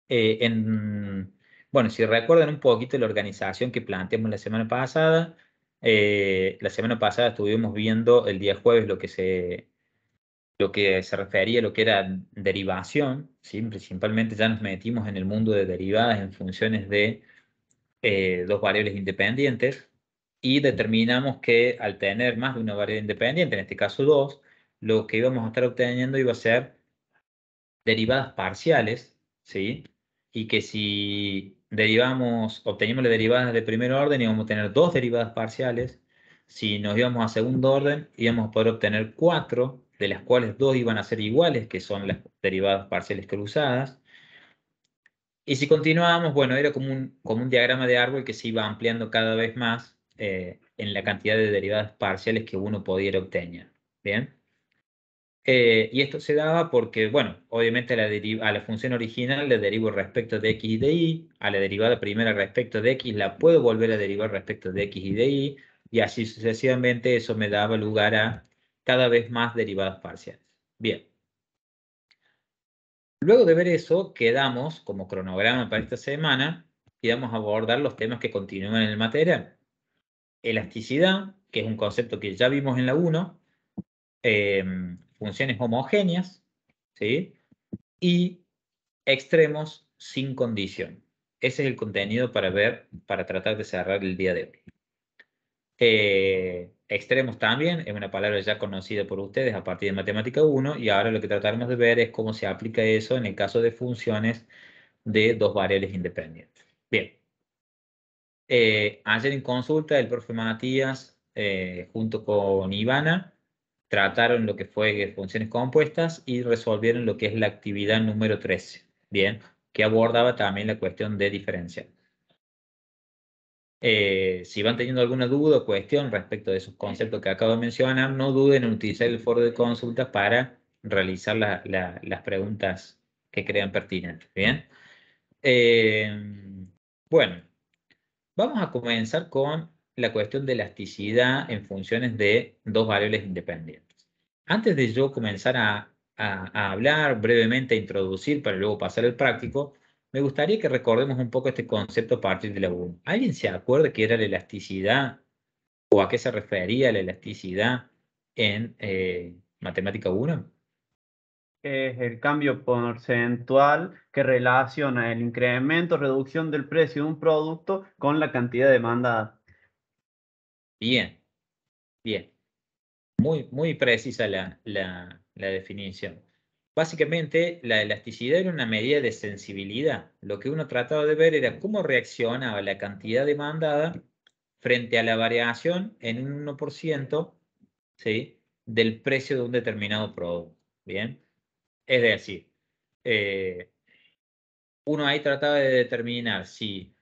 Bueno, si recuerdan un poquito la organización que planteamos la semana pasada estuvimos viendo el día jueves lo que se refería a lo que era derivación, ¿sí? Principalmente ya nos metimos en el mundo de derivadas en funciones de dos variables independientes y determinamos que al tener más de una variable independiente, en este caso dos, lo que íbamos a estar obteniendo iba a ser derivadas parciales, ¿sí? Y que si obteníamos las derivadas de primer orden, íbamos a tener dos derivadas parciales. Si nos íbamos a segundo orden, íbamos a poder obtener cuatro, de las cuales dos iban a ser iguales, que son las derivadas parciales cruzadas. Y si continuábamos, bueno, era como un diagrama de árbol que se iba ampliando cada vez más en la cantidad de derivadas parciales que uno pudiera obtener. ¿Bien? Y esto se daba porque, bueno, obviamente a la función original le derivo respecto de x y de y, a la derivada primera respecto de x la puedo volver a derivar respecto de x y de y así sucesivamente eso me daba lugar a cada vez más derivadas parciales. Bien. Luego de ver eso, quedamos como cronograma para esta semana y vamos a abordar los temas que continúan en el material. Elasticidad, que es un concepto que ya vimos en la 1, funciones homogéneas, ¿sí? Y extremos sin condición. Ese es el contenido para ver, para tratar de cerrar el día de hoy. Extremos también es una palabra ya conocida por ustedes a partir de Matemática 1 y ahora lo que trataremos de ver es cómo se aplica eso en el caso de funciones de dos variables independientes. Bien. Ayer en consulta el profe Matías junto con Ivana trataron lo que fue funciones compuestas y resolvieron lo que es la actividad número 13, bien, que abordaba también la cuestión de diferencial. Si van teniendo alguna duda o cuestión respecto de esos conceptos que acabo de mencionar, no duden en utilizar el foro de consultas para realizar las preguntas que crean pertinentes, bien. Bueno. Vamos a comenzar con la cuestión de elasticidad en funciones de dos variables independientes. Antes de yo comenzar a hablar brevemente, a introducir para luego pasar al práctico, me gustaría que recordemos un poco este concepto a partir de la 1. ¿Alguien se acuerda qué era la elasticidad o a qué se refería la elasticidad en matemática 1? Es el cambio porcentual que relaciona el incremento o reducción del precio de un producto con la cantidad demandada. Bien, bien. Muy precisa la definición. Básicamente, la elasticidad era una medida de sensibilidad. Lo que uno trataba de ver era cómo reaccionaba la cantidad demandada frente a la variación en un 1%, ¿sí? Del precio de un determinado producto. ¿Bien? Es decir, eh, uno ahí trataba de determinar si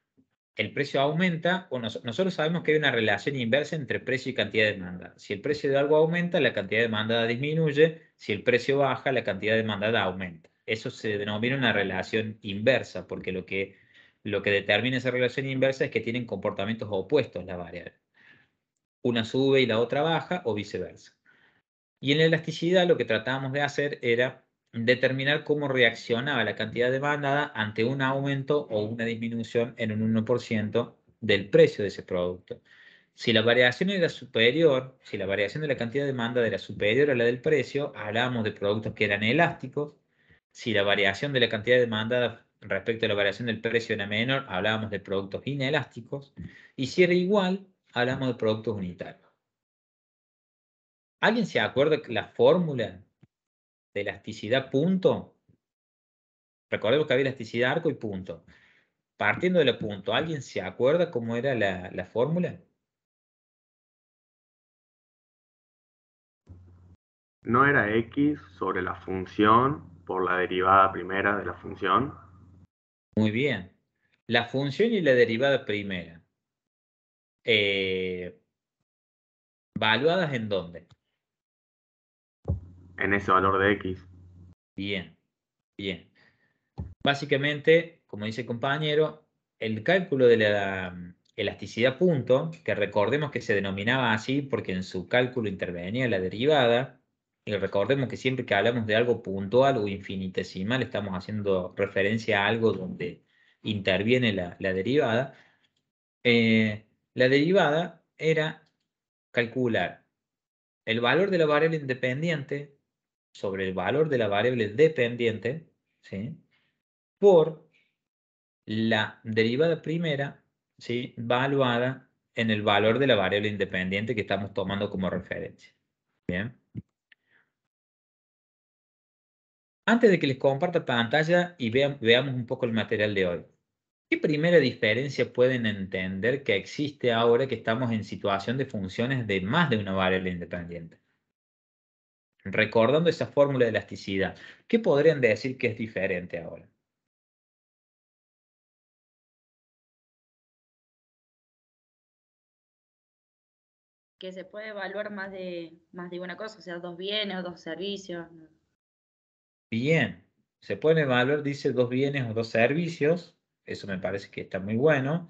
el precio aumenta, o nosotros sabemos que hay una relación inversa entre precio y cantidad de demanda. Si el precio de algo aumenta, la cantidad de demanda disminuye. Si el precio baja, la cantidad de demanda aumenta. Eso se denomina una relación inversa, porque lo que determina esa relación inversa es que tienen comportamientos opuestos las variables. Una sube y la otra baja, o viceversa. Y en la elasticidad lo que tratábamos de hacer era determinar cómo reaccionaba la cantidad demandada ante un aumento o una disminución en un 1% del precio de ese producto. Si la variación era superior, si la variación de la cantidad demandada era superior a la del precio, hablábamos de productos que eran elásticos. Si la variación de la cantidad demandada respecto a la variación del precio era menor, hablábamos de productos inelásticos. Y si era igual, hablábamos de productos unitarios. ¿Alguien se acuerda que la fórmula de elasticidad punto? Recordemos que había elasticidad arco y punto. Partiendo de la punto, ¿alguien se acuerda cómo era la fórmula? ¿No era x sobre la función por la derivada primera de la función? Muy bien. La función y la derivada primera. ¿Valuadas en dónde? En ese valor de x. Bien, bien. Básicamente, como dice el compañero, el cálculo de la elasticidad punto, que recordemos que se denominaba así porque en su cálculo intervenía la derivada, Y recordemos que siempre que hablamos de algo puntual o infinitesimal, estamos haciendo referencia a algo donde interviene la derivada. La derivada era calcular el valor de la variable independiente sobre el valor de la variable dependiente, ¿sí? Por la derivada primera, ¿sí? Valuada en el valor de la variable independiente que estamos tomando como referencia. Bien. Antes de que les comparta pantalla y veamos un poco el material de hoy, ¿qué primera diferencia pueden entender que existe ahora que estamos en situación de funciones de más de una variable independiente? Recordando esa fórmula de elasticidad, ¿qué podrían decir que es diferente ahora? Que se puede evaluar más de una cosa, o sea, dos bienes o dos servicios. Bien, se pueden evaluar, dice, dos bienes o dos servicios. Eso me parece que está muy bueno,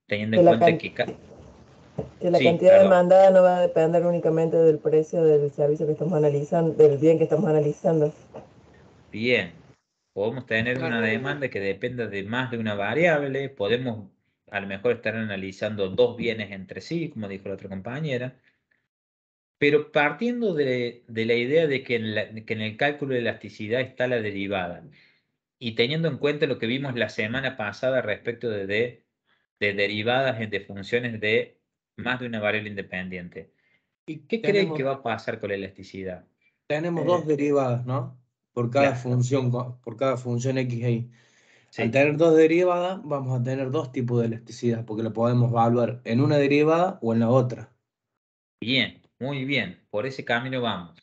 teniendo en cuenta que... Que la Sí, cantidad perdón. demandada no va a depender únicamente del precio del servicio que estamos analizando, del bien que estamos analizando. Bien, podemos tener una demanda que dependa de más de una variable, podemos a lo mejor estar analizando dos bienes entre sí, como dijo la otra compañera, pero partiendo de la idea de que en el cálculo de elasticidad está la derivada, y teniendo en cuenta lo que vimos la semana pasada respecto de derivadas de funciones de más de una variable independiente, Y ¿qué creen que va a pasar con la elasticidad? tenemos dos derivadas, ¿no? Por cada función x e y. Al Sí, tener dos derivadas, vamos a tener dos tipos de elasticidad, porque lo podemos evaluar en una derivada o en la otra. bien, muy bien, por ese camino vamos.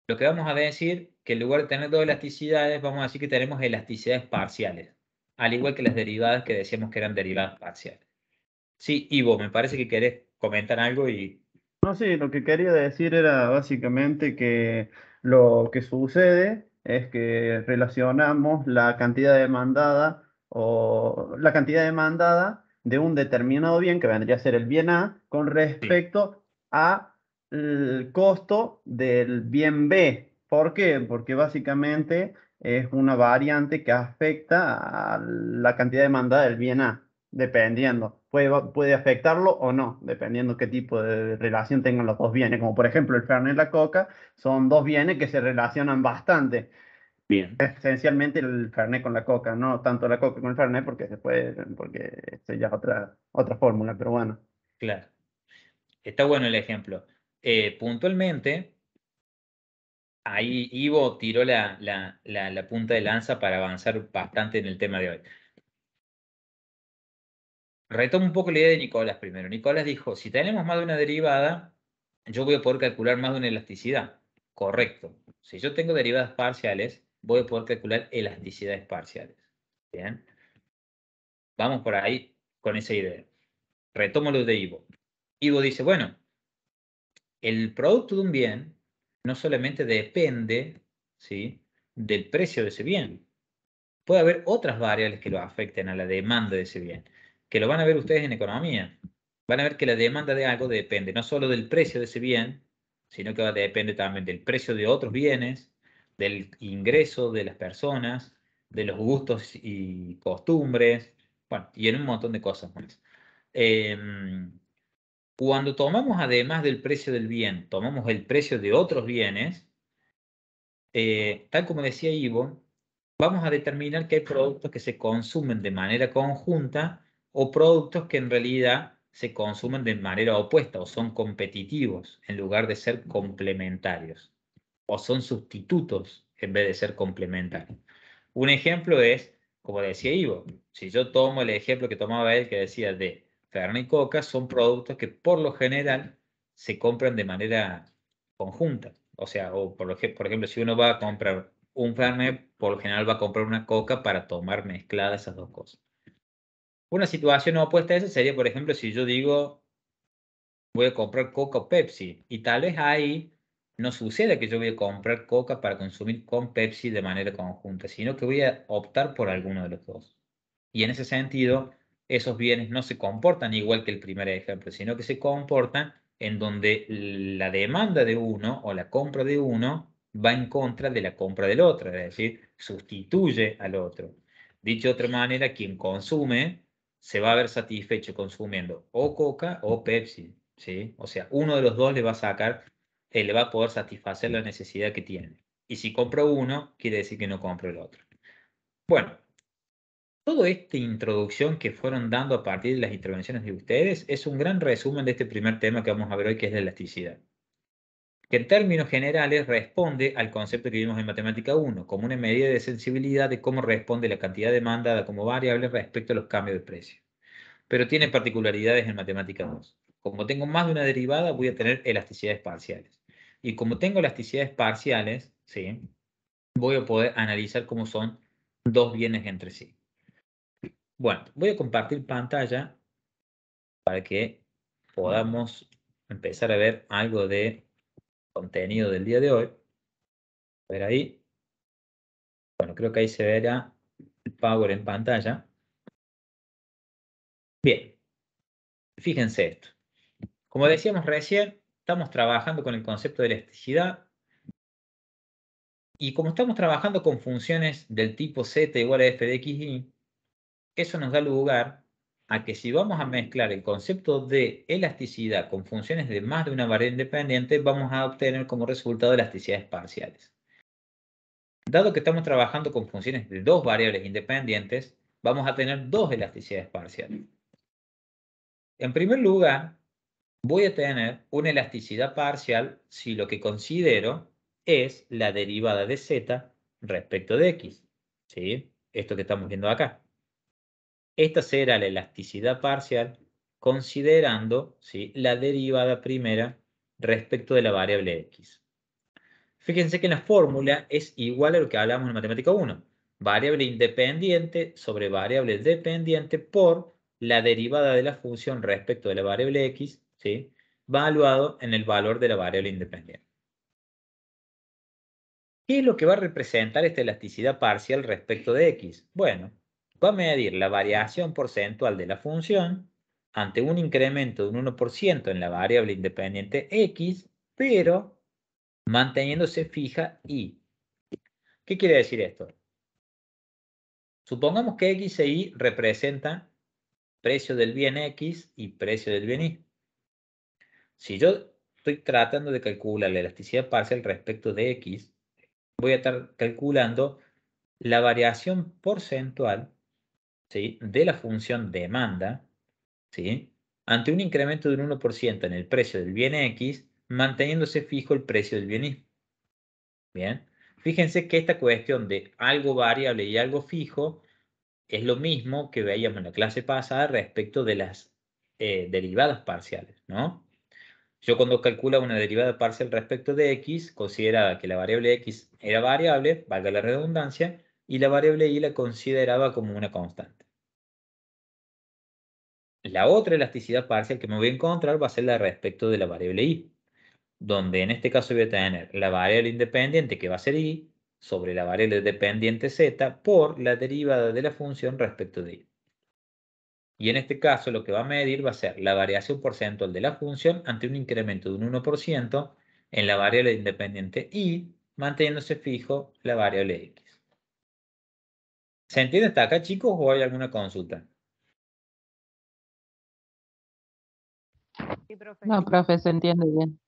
Lo que vamos a decir que en lugar de tener dos elasticidades, vamos a decir que tenemos elasticidades parciales, al igual que las derivadas que decíamos que eran derivadas parciales. Sí, Ivo, me parece que querés comentar algo y... No, sí, lo que quería decir era básicamente que lo que sucede es que relacionamos la cantidad demandada o la cantidad demandada de un determinado bien, que vendría a ser el bien A, con Sí, respecto al costo del bien B. ¿Por qué? Porque básicamente es una variante que afecta a la cantidad demandada del bien A. Dependiendo, puede afectarlo o no, dependiendo qué tipo de relación tengan los dos bienes. Como por ejemplo el Fernet y la Coca, son dos bienes que se relacionan bastante. bien, Esencialmente el Fernet con la Coca, no tanto la Coca con el Fernet porque porque esto ya es otra fórmula, pero bueno. claro. Está bueno el ejemplo. Puntualmente, ahí Ivo tiró la punta de lanza para avanzar bastante en el tema de hoy. Retomo un poco la idea de Nicolás primero. Nicolás dijo, si tenemos más de una derivada, yo voy a poder calcular más de una elasticidad. Correcto. Si yo tengo derivadas parciales, voy a poder calcular elasticidades parciales. Bien. Vamos por ahí con esa idea. Retomo lo de Ivo. Ivo dice, bueno, el producto de un bien no solamente depende, ¿sí?, del precio de ese bien. Puede haber otras variables que lo afecten a la demanda de ese bien, que lo van a ver ustedes en economía. Van a ver que la demanda de algo depende no solo del precio de ese bien, sino que depende también del precio de otros bienes, del ingreso de las personas, de los gustos y costumbres, bueno, y en un montón de cosas más. Cuando tomamos, además del precio del bien, tomamos el precio de otros bienes, tal como decía Ivo, vamos a determinar que hay productos que se consumen de manera conjunta o productos que en realidad se consumen de manera opuesta o son competitivos en lugar de ser complementarios o son sustitutos en vez de ser complementarios. Un ejemplo es, como decía Ivo, si yo tomo el ejemplo que tomaba él que decía de Fernet y Coca, son productos que por lo general se compran de manera conjunta. O sea, o por ejemplo, si uno va a comprar un Fernet, por lo general va a comprar una Coca para tomar mezcladas esas dos cosas. Una situación opuesta a esa sería, por ejemplo, si yo digo voy a comprar Coca o Pepsi, y tal vez ahí no suceda que yo voy a comprar Coca para consumir con Pepsi de manera conjunta, sino que voy a optar por alguno de los dos. Y en ese sentido, esos bienes no se comportan igual que el primer ejemplo, sino que se comportan en donde la demanda de uno o la compra de uno va en contra de la compra del otro, es decir, sustituye al otro. Dicho de otra manera, quien consume se va a ver satisfecho consumiendo o Coca o Pepsi, ¿sí? O sea, uno de los dos le va a sacar, le va a poder satisfacer la necesidad que tiene. Y si compro uno, quiere decir que no compro el otro. Bueno, toda esta introducción que fueron dando a partir de las intervenciones de ustedes es un gran resumen de este primer tema que vamos a ver hoy, que es la elasticidad. Que en términos generales responde al concepto que vimos en Matemática 1, como una medida de sensibilidad de cómo responde la cantidad demandada como variable respecto a los cambios de precio. Pero tiene particularidades en Matemática 2. Como tengo más de una derivada, voy a tener elasticidades parciales. Y como tengo elasticidades parciales, ¿sí?, voy a poder analizar cómo son dos bienes entre sí. Bueno, voy a compartir pantalla para que podamos empezar a ver algo de contenido del día de hoy. A ver ahí. Bueno, creo que ahí se verá el Power en pantalla. Bien, fíjense esto. Como decíamos recién, estamos trabajando con el concepto de elasticidad. Y como estamos trabajando con funciones del tipo z igual a f de x, y, eso nos da lugar a que si vamos a mezclar el concepto de elasticidad con funciones de más de una variable independiente, vamos a obtener como resultado elasticidades parciales. Dado que estamos trabajando con funciones de dos variables independientes, vamos a tener dos elasticidades parciales. En primer lugar, voy a tener una elasticidad parcial si lo que considero es la derivada de z respecto de x. ¿Sí? Esto que estamos viendo acá. Esta será la elasticidad parcial considerando, ¿sí?, la derivada primera respecto de la variable x. Fíjense que en la fórmula es igual a lo que hablamos en Matemática 1. Variable independiente sobre variable dependiente por la derivada de la función respecto de la variable x, ¿sí?, valuado en el valor de la variable independiente. ¿Qué es lo que va a representar esta elasticidad parcial respecto de x? Bueno, va a medir la variación porcentual de la función ante un incremento de un 1% en la variable independiente x, pero manteniéndose fija y. ¿Qué quiere decir esto? Supongamos que x e y representan precio del bien x y precio del bien y. Si yo estoy tratando de calcular la elasticidad parcial respecto de x, voy a estar calculando la variación porcentual, ¿sí?, de la función demanda, ¿sí?, ante un incremento de un 1% en el precio del bien x, manteniéndose fijo el precio del bien y. Bien, fíjense que esta cuestión de algo variable y algo fijo es lo mismo que veíamos en la clase pasada respecto de las derivadas parciales, ¿no? Yo cuando calculo una derivada parcial respecto de x, consideraba que la variable x era variable, valga la redundancia, y la variable y la consideraba como una constante. La otra elasticidad parcial que me voy a encontrar va a ser la respecto de la variable y, donde en este caso voy a tener la variable independiente, que va a ser y, sobre la variable dependiente z, por la derivada de la función respecto de y. Y en este caso lo que va a medir va a ser la variación porcentual de la función ante un incremento de un 1% en la variable independiente y manteniéndose fijo la variable x. ¿Se entiende hasta acá, chicos, o hay alguna consulta? Sí, profe. No, profe, se entiende bien.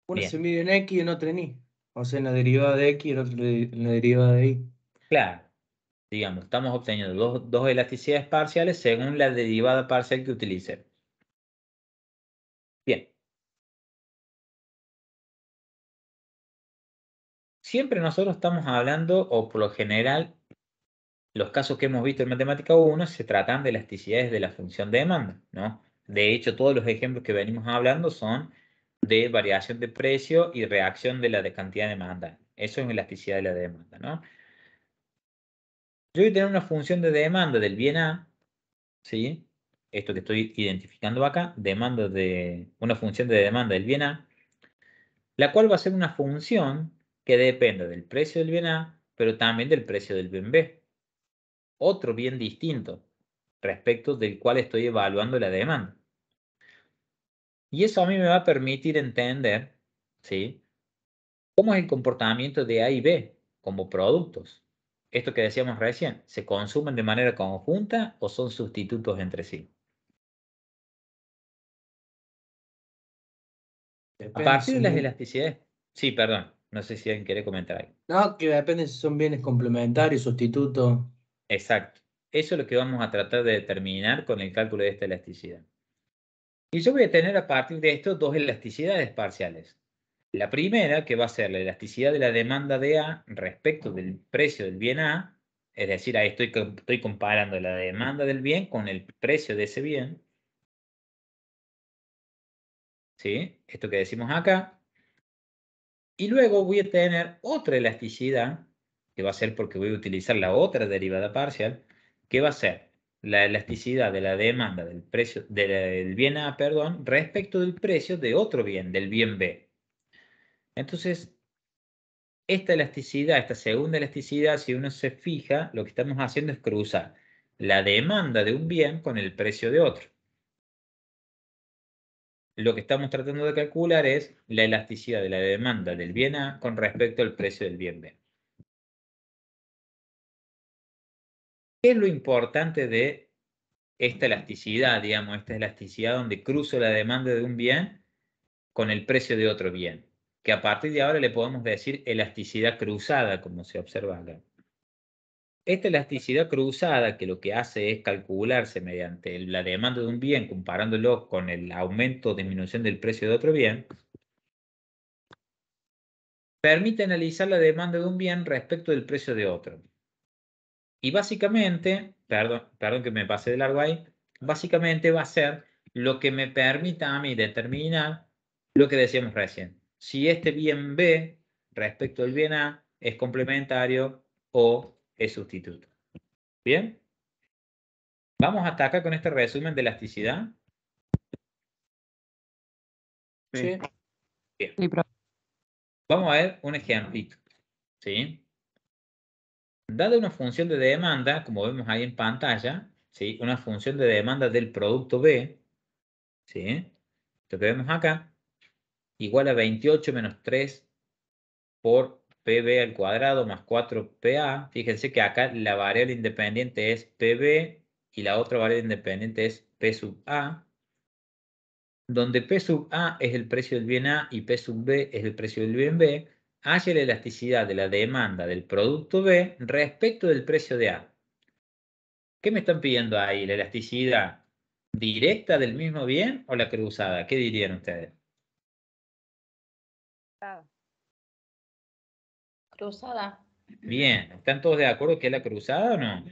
Una Bien. se mide en x y en otra en y. O sea, en la derivada de x y en otra en la derivada de y. Claro, digamos, estamos obteniendo dos elasticidades parciales según la derivada parcial que utilicé. Bien. Siempre nosotros estamos hablando, o por lo general, los casos que hemos visto en Matemática 1 se tratan de elasticidades de la función de demanda, ¿no? De hecho, todos los ejemplos que venimos hablando son de variación de precio y reacción de la cantidad de demanda. Eso es elasticidad de la demanda, ¿no? Yo voy a tener una función de demanda del bien A, ¿sí? Esto que estoy identificando acá, una función de demanda del bien A, la cual va a ser una función que depende del precio del bien A, pero también del precio del bien B. Otro bien distinto respecto del cual estoy evaluando la demanda. Y eso a mí me va a permitir entender, ¿sí?, cómo es el comportamiento de A y B como productos. Esto que decíamos recién, ¿se consumen de manera conjunta o son sustitutos entre sí? A Depende partir de si las son elasticidades, sí, perdón, no sé si alguien quiere comentar algo. no, que depende si son bienes complementarios, sustitutos. Exacto. Eso es lo que vamos a tratar de determinar con el cálculo de esta elasticidad. Y yo voy a tener a partir de esto dos elasticidades parciales. La primera, que va a ser la elasticidad de la demanda de A respecto del precio del bien A, es decir, ahí estoy comparando la demanda del bien con el precio de ese bien. ¿Sí? Esto que decimos acá. Y luego voy a tener otra elasticidad, que va a ser porque voy a utilizar la otra derivada parcial, que va a ser la elasticidad de la demanda del precio del bien A, perdón, respecto del precio de otro bien, del bien B. Entonces, esta elasticidad, esta segunda elasticidad, si uno se fija, lo que estamos haciendo es cruzar la demanda de un bien con el precio de otro. Lo que estamos tratando de calcular es la elasticidad de la demanda del bien A con respecto al precio del bien B. ¿Qué es lo importante de esta elasticidad, digamos, esta elasticidad donde cruzo la demanda de un bien con el precio de otro bien? Que a partir de ahora le podemos decir elasticidad cruzada, como se observa acá. Esta elasticidad cruzada, que lo que hace es calcularse mediante la demanda de un bien, comparándolo con el aumento o disminución del precio de otro bien, permite analizar la demanda de un bien respecto del precio de otro. Y básicamente, perdón que me pasé de largo ahí, básicamente va a ser lo que me permita a mí determinar lo que decíamos recién. Si este bien B respecto al bien A es complementario o es sustituto. ¿Bien? ¿Vamos hasta acá con este resumen de elasticidad? Sí. Sí. Bien. Sí, profe. Vamos a ver un ejemplito. ¿Sí? Dada una función de demanda, como vemos ahí en pantalla, ¿sí?, una función de demanda del producto B, ¿sí?, lo que vemos acá, igual a 28 menos 3 por PB al cuadrado más 4PA. Fíjense que acá la variable independiente es PB y la otra variable independiente es P sub A, donde P sub A es el precio del bien A y P sub B es el precio del bien B, halla la elasticidad de la demanda del producto B respecto del precio de A. ¿Qué me están pidiendo ahí? ¿La elasticidad directa del mismo bien o la cruzada? ¿Qué dirían ustedes? Cruzada. Bien, ¿están todos de acuerdo que es la cruzada o no?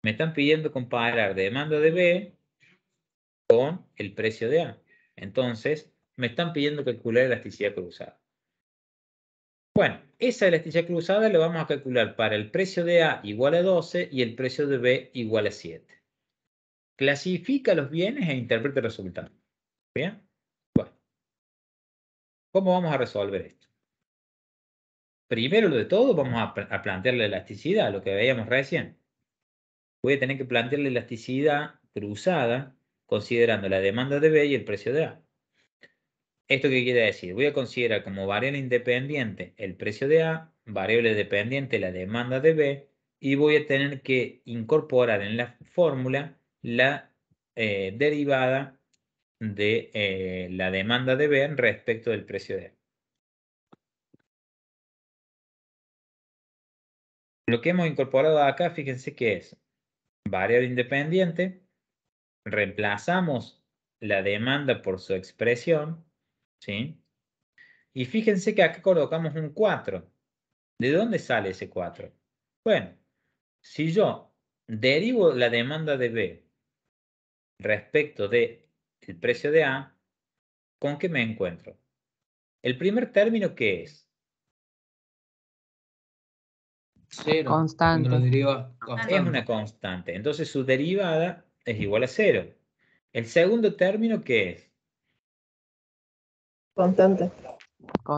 Me están pidiendo comparar demanda de B con el precio de A. Entonces, me están pidiendo calcular elasticidad cruzada. Bueno, esa elasticidad cruzada la vamos a calcular para el precio de A igual a 12 y el precio de B igual a 7. Clasifica los bienes e interpreta el resultado. ¿Bien? Bueno, ¿cómo vamos a resolver esto? Primero de todo, vamos a plantear la elasticidad, lo que veíamos recién. Voy a tener que plantear la elasticidad cruzada considerando la demanda de B y el precio de A. ¿Esto qué quiere decir? Voy a considerar como variable independiente el precio de A, variable dependiente la demanda de B, y voy a tener que incorporar en la fórmula la derivada de la demanda de B respecto del precio de A. Lo que hemos incorporado acá, fíjense que es variable independiente, reemplazamos la demanda por su expresión, ¿sí? Y fíjense que acá colocamos un 4. ¿De dónde sale ese 4? Bueno, si yo derivo la demanda de B respecto del precio de A, ¿con qué me encuentro? El primer término, ¿qué es? Cero. Constante. Cuando lo derivas Es constante. una constante. Entonces su derivada es igual a 0. El segundo término, ¿qué es? Constante.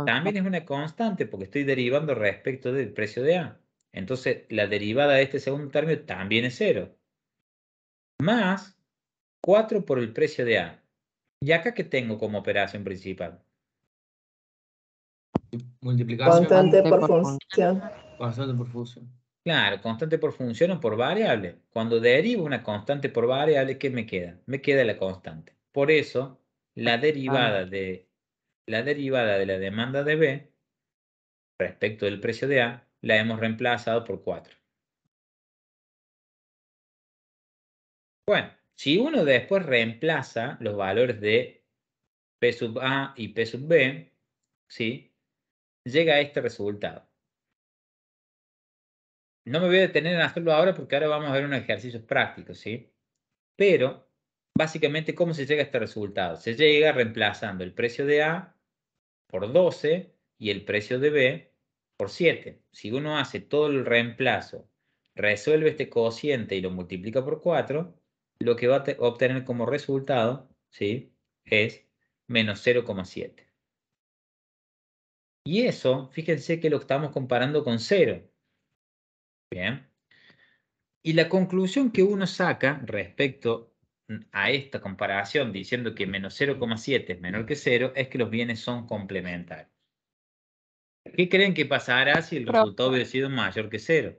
También es una constante porque estoy derivando respecto del precio de A. Entonces la derivada de este segundo término también es 0. Más 4 por el precio de A. ¿Y acá qué tengo como operación principal? Multiplicación. Constante por función. función. Constante por función. Claro, constante por función o por variable. Cuando derivo una constante por variable, ¿qué me queda? Me queda la constante. Por eso, la derivada de la demanda de B respecto del precio de A la hemos reemplazado por 4. Bueno, si uno después reemplaza los valores de P sub A y P sub B, ¿sí? Llega a este resultado. No me voy a detener en hacerlo ahora porque ahora vamos a ver unos ejercicios prácticos, ¿sí? Pero, básicamente, ¿cómo se llega a este resultado? Se llega reemplazando el precio de A por 12 y el precio de B por 7. Si uno hace todo el reemplazo, resuelve este cociente y lo multiplica por 4, lo que va a obtener como resultado, ¿sí? Es menos 0,7. Y eso, fíjense que lo estamos comparando con 0. Bien. Y la conclusión que uno saca respecto a esta comparación, diciendo que menos 0,7 es menor que 0, es que los bienes son complementarios. ¿Qué creen que pasará si el resultado hubiera sido mayor que 0?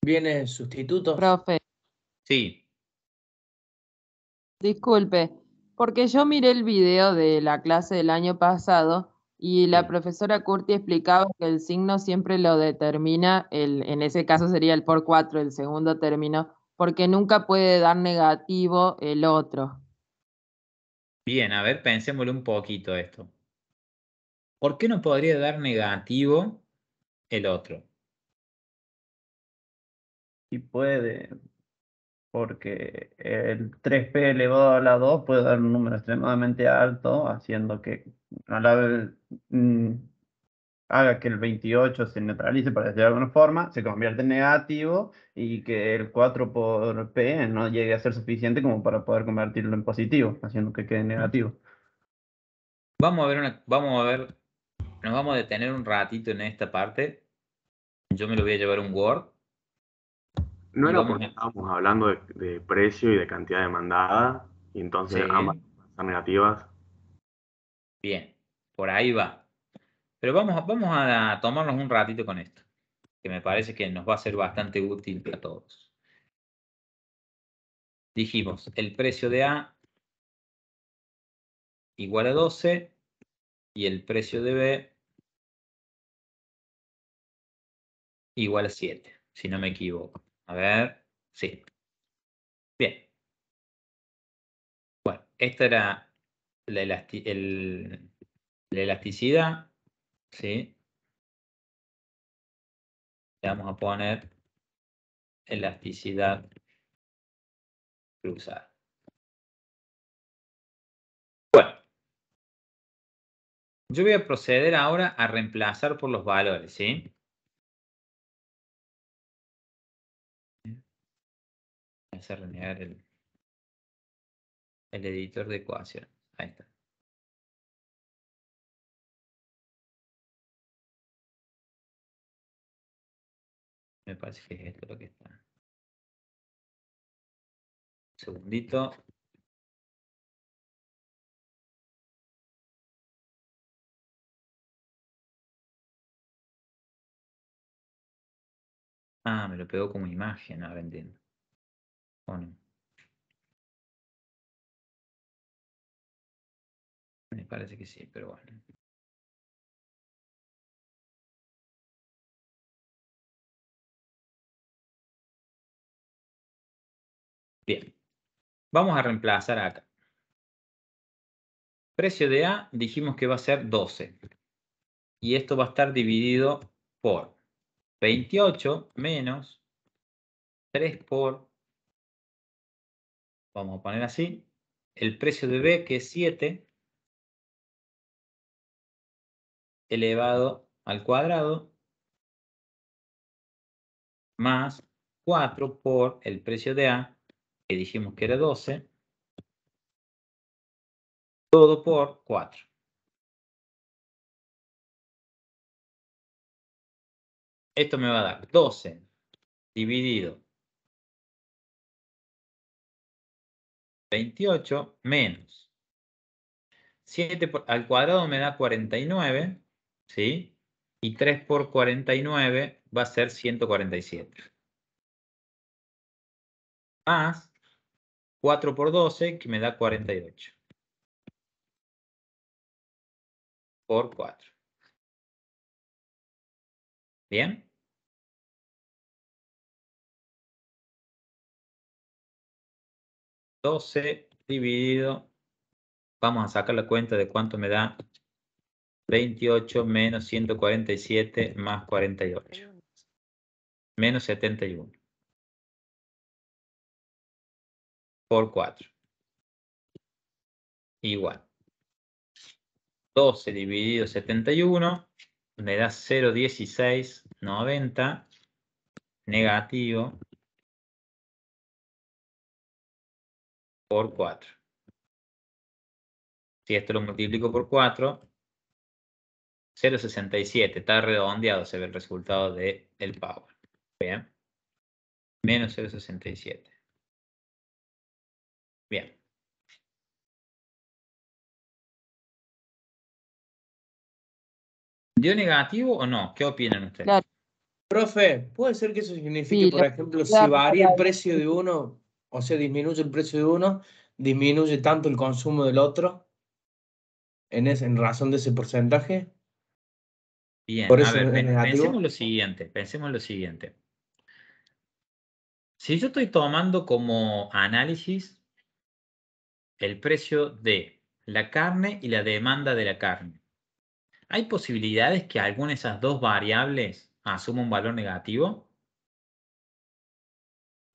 Viene sustituto. Profe, Sí, disculpe, porque yo miré el video de la clase del año pasado y la sí. profesora Curti explicaba que el signo siempre lo determina, en ese caso sería el por 4, el segundo término, porque nunca puede dar negativo el otro. Bien, a ver, pensémosle un poquito esto. ¿Por qué no podría dar negativo el otro? Y puede, porque el 3p elevado a la 2 puede dar un número extremadamente alto, haciendo que a la vez, haga que el 28 se neutralice, para decirlo de alguna forma, se convierte en negativo y que el 4 por p no llegue a ser suficiente como para poder convertirlo en positivo, haciendo que quede negativo. Vamos a ver, nos vamos a detener un ratito en esta parte. Yo me lo voy a llevar a un Word. No Y era vamos porque a... estábamos hablando de precio y de cantidad demandada, y entonces ambas Sí, van a ser negativas. bien, por ahí va. Pero vamos a tomarnos un ratito con esto, que me parece que nos va a ser bastante útil para todos. Dijimos, el precio de A igual a 12 y el precio de B igual a 7, si no me equivoco. A ver, sí. Bien. Bueno, esta era la, la elasticidad, ¿sí? Le vamos a poner elasticidad cruzada. Bueno, yo voy a proceder ahora a reemplazar por los valores, ¿sí? Voy a hacer renegar el editor de ecuaciones. Ahí está. Me parece que es esto lo que está. Un segundito. Ah, me lo pegó como imagen, ahora entiendo. Bueno, me parece que sí, pero bueno. Bien, vamos a reemplazar acá. Precio de A dijimos que va a ser 12. Y esto va a estar dividido por 28 menos 3 por, vamos a poner así, el precio de B, que es 7, elevado al cuadrado, más 4 por el precio de A, que dijimos que era 12, todo por 4. Esto me va a dar 12 dividido 28 menos 7 al cuadrado me da 49, ¿sí? Y 3 por 49 va a ser 147. Más 4 por 12, que me da 48. Por 4. ¿Bien? Dividido, vamos a sacar la cuenta de cuánto me da 28 menos 147 más 48. Menos 71. Por 4. Igual. 12 dividido 71 me da 0,1690 negativo por 4. Si esto lo multiplico por 4, 0,67. Está redondeado, se ve el resultado del power. Bien. Menos 0,67. Bien. ¿Dio negativo o no? ¿Qué opinan ustedes? Claro. Profe, ¿puede ser que eso signifique, Sí, por ejemplo, si varía el precio de uno, o sea, disminuye el precio de uno, disminuye tanto el consumo del otro, en razón de ese porcentaje? Bien, Por a eso ver, es negativo. pensemos lo siguiente. Si yo estoy tomando como análisis el precio de la carne y la demanda de la carne, ¿hay posibilidades que alguna de esas dos variables asuma un valor negativo?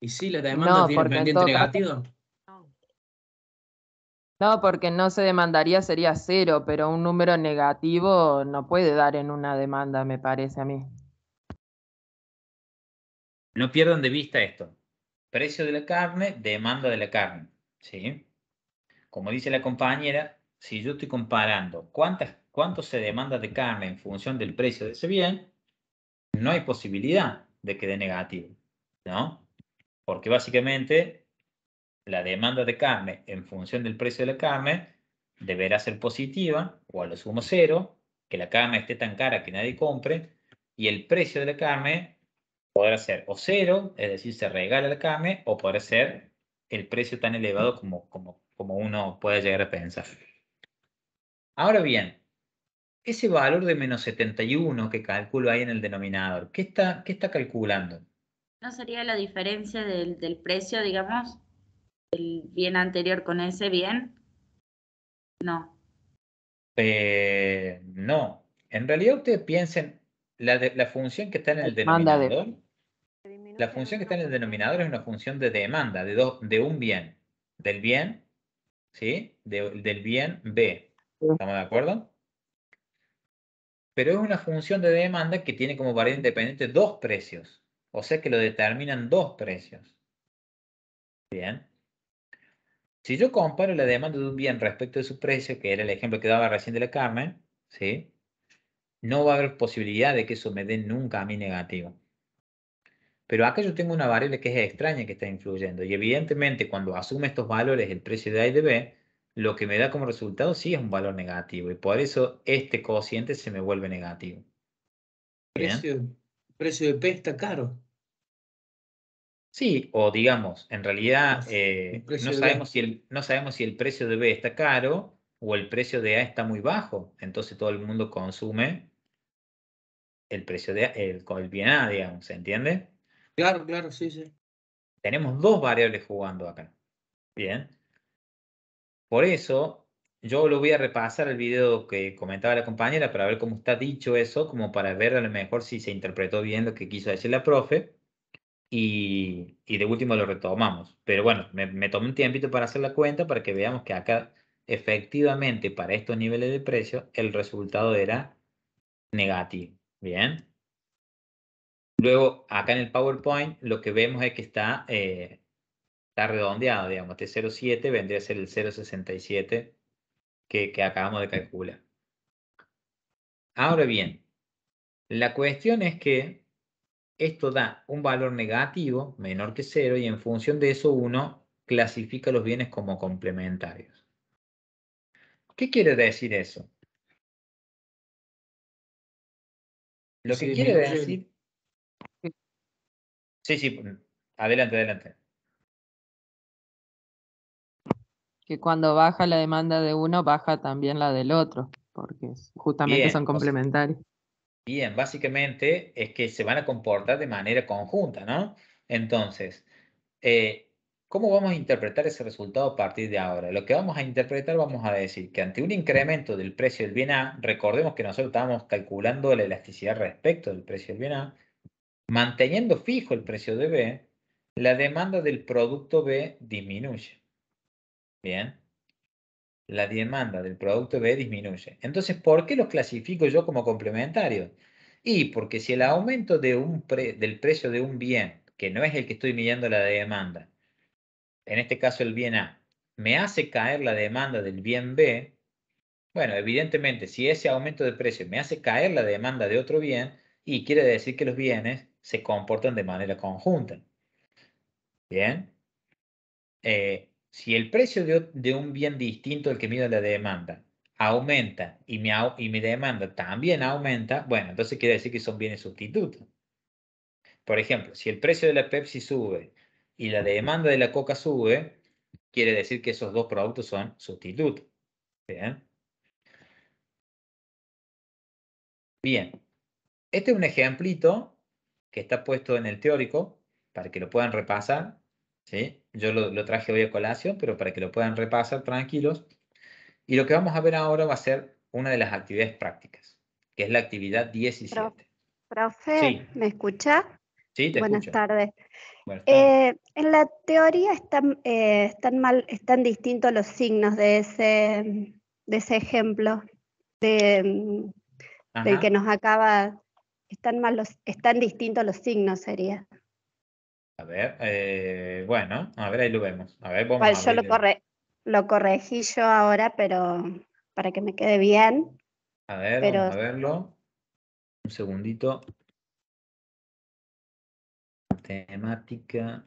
¿Y si la demanda No, tiene porque en pendiente todo caso, negativo? no, porque no se demandaría sería 0, pero un número negativo no puede dar en una demanda, me parece a mí. No pierdan de vista esto. Precio de la carne, demanda de la carne. ¿Sí? Como dice la compañera, si yo estoy comparando cuánto se demanda de carne en función del precio de ese bien, no hay posibilidad de que dé negativo, ¿no? Porque básicamente la demanda de carne en función del precio de la carne deberá ser positiva o a lo sumo 0, que la carne esté tan cara que nadie compre, y el precio de la carne podrá ser o 0, es decir, se regala la carne, o podrá ser el precio tan elevado como uno puede llegar a pensar. Ahora bien, ese valor de menos 71 que calculo ahí en el denominador, ¿qué está calculando? ¿No sería la diferencia del precio, digamos, del bien anterior con ese bien? No. No, en realidad ustedes piensen, la función que está en el Demanda de- denominador, la función que está en el denominador es una función de demanda de un bien, del bien, ¿sí? Del bien B. ¿Estamos de acuerdo? Pero es una función de demanda que tiene como variable independiente dos precios, o sea que lo determinan dos precios. Bien. Si yo comparo la demanda de un bien respecto de su precio, que era el ejemplo que daba recién de la carne, ¿sí? No va a haber posibilidad de que eso me dé nunca a mí negativo. Pero acá yo tengo una variable que es extraña que está influyendo. Y evidentemente cuando asume estos valores el precio de A y de B, lo que me da como resultado sí es un valor negativo. Y por eso este cociente se me vuelve negativo. Bien. Precio de P está caro. Sí, o digamos, en realidad El no precio de sabemos B. no sabemos si el precio de B está caro o el precio de A está muy bajo. Entonces todo el mundo consume el precio de el bien A, digamos, ¿se entiende? Claro, claro, sí, sí. Tenemos dos variables jugando acá. Bien. Por eso, yo lo voy a repasar el video que comentaba la compañera para ver cómo está dicho eso, como para ver a lo mejor si se interpretó bien lo que quiso decir la profe. Y de último lo retomamos. Pero bueno, me tomé un tiempito para hacer la cuenta para que veamos que acá efectivamente para estos niveles de precio el resultado era negativo. Bien. Luego, acá en el PowerPoint lo que vemos es que está redondeado, digamos. Este 0,7 vendría a ser el 0,67 que acabamos de calcular. Ahora bien, la cuestión es que esto da un valor negativo, menor que 0, y en función de eso uno clasifica los bienes como complementarios. ¿Qué quiere decir eso? Lo que quiere decir... Sí, adelante. Que cuando baja la demanda de uno, baja también la del otro, porque justamente Bien, son complementarios. Bien, básicamente es que se van a comportar de manera conjunta, ¿no? Entonces, ¿cómo vamos a interpretar ese resultado a partir de ahora? Lo que vamos a interpretar, vamos a decir que ante un incremento del precio del bien A, recordemos que nosotros estábamos calculando la elasticidad respecto del precio del bien A, manteniendo fijo el precio de B, la demanda del producto B disminuye. Bien. La demanda del producto B disminuye. Entonces, ¿por qué los clasifico yo como complementarios? Y porque si el aumento del precio de un bien, que no es el que estoy midiendo la demanda, en este caso el bien A, me hace caer la demanda del bien B, bueno, evidentemente, si ese aumento de precio me hace caer la demanda de otro bien, y quiere decir que los bienes se comportan de manera conjunta. Bien. Si el precio de un bien distinto al que mido la demanda aumenta y mi demanda también aumenta, bueno, entonces quiere decir que son bienes sustitutos. Por ejemplo, si el precio de la Pepsi sube y la demanda de la Coca sube, quiere decir que esos dos productos son sustitutos. Bien. Bien. Este es un ejemplito que está puesto en el teórico para que lo puedan repasar. ¿Sí? Yo lo traje hoy a colación, pero para que lo puedan repasar tranquilos. Y lo que vamos a ver ahora va a ser una de las actividades prácticas, que es la actividad 17. Profe, Sí, ¿me escucha? sí, te Buenas escucho. tardes. Buenas tardes. En la teoría están distintos los signos de ese ejemplo del Ajá. que nos acaba. Están distintos los signos, sería. A ver, bueno, a ver, ahí lo vemos. A ver, vamos Igual a yo abrir. lo corregí yo ahora, pero para que me quede bien. A ver, Pero vamos a verlo. Un segundito. Temática.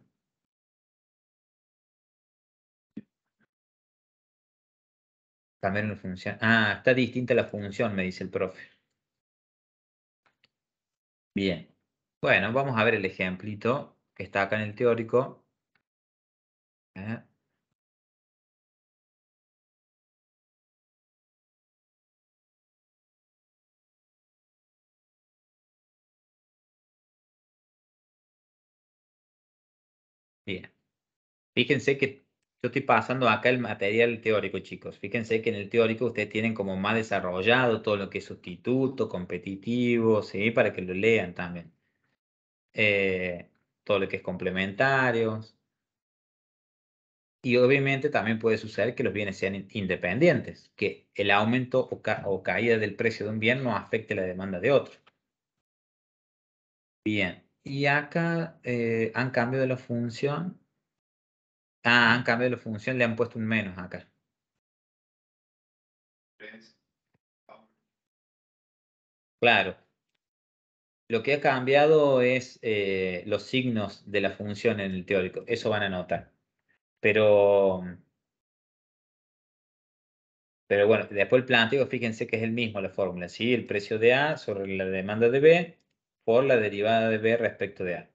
Cambiar una función. Ah, está distinta la función, me dice el profe. Bien. Bueno, vamos a ver el ejemplito que está acá en el teórico. Bien. Fíjense que yo estoy pasando acá el material teórico, chicos. Fíjense que en el teórico ustedes tienen como más desarrollado todo lo que es sustituto, competitivo, ¿sí? Para que lo lean también. Todo lo que es complementarios. Y obviamente también puede suceder que los bienes sean independientes, que el aumento o caída del precio de un bien no afecte la demanda de otro. Bien. Y acá han cambiado la función. Ah, han cambiado la función, le han puesto un menos acá. Claro. Lo que ha cambiado es los signos de la función en el teórico. Eso van a notar. Pero bueno, después el planteo, fíjense que es el mismo la fórmula. ¿Sí? El precio de A sobre la demanda de B por la derivada de B respecto de A.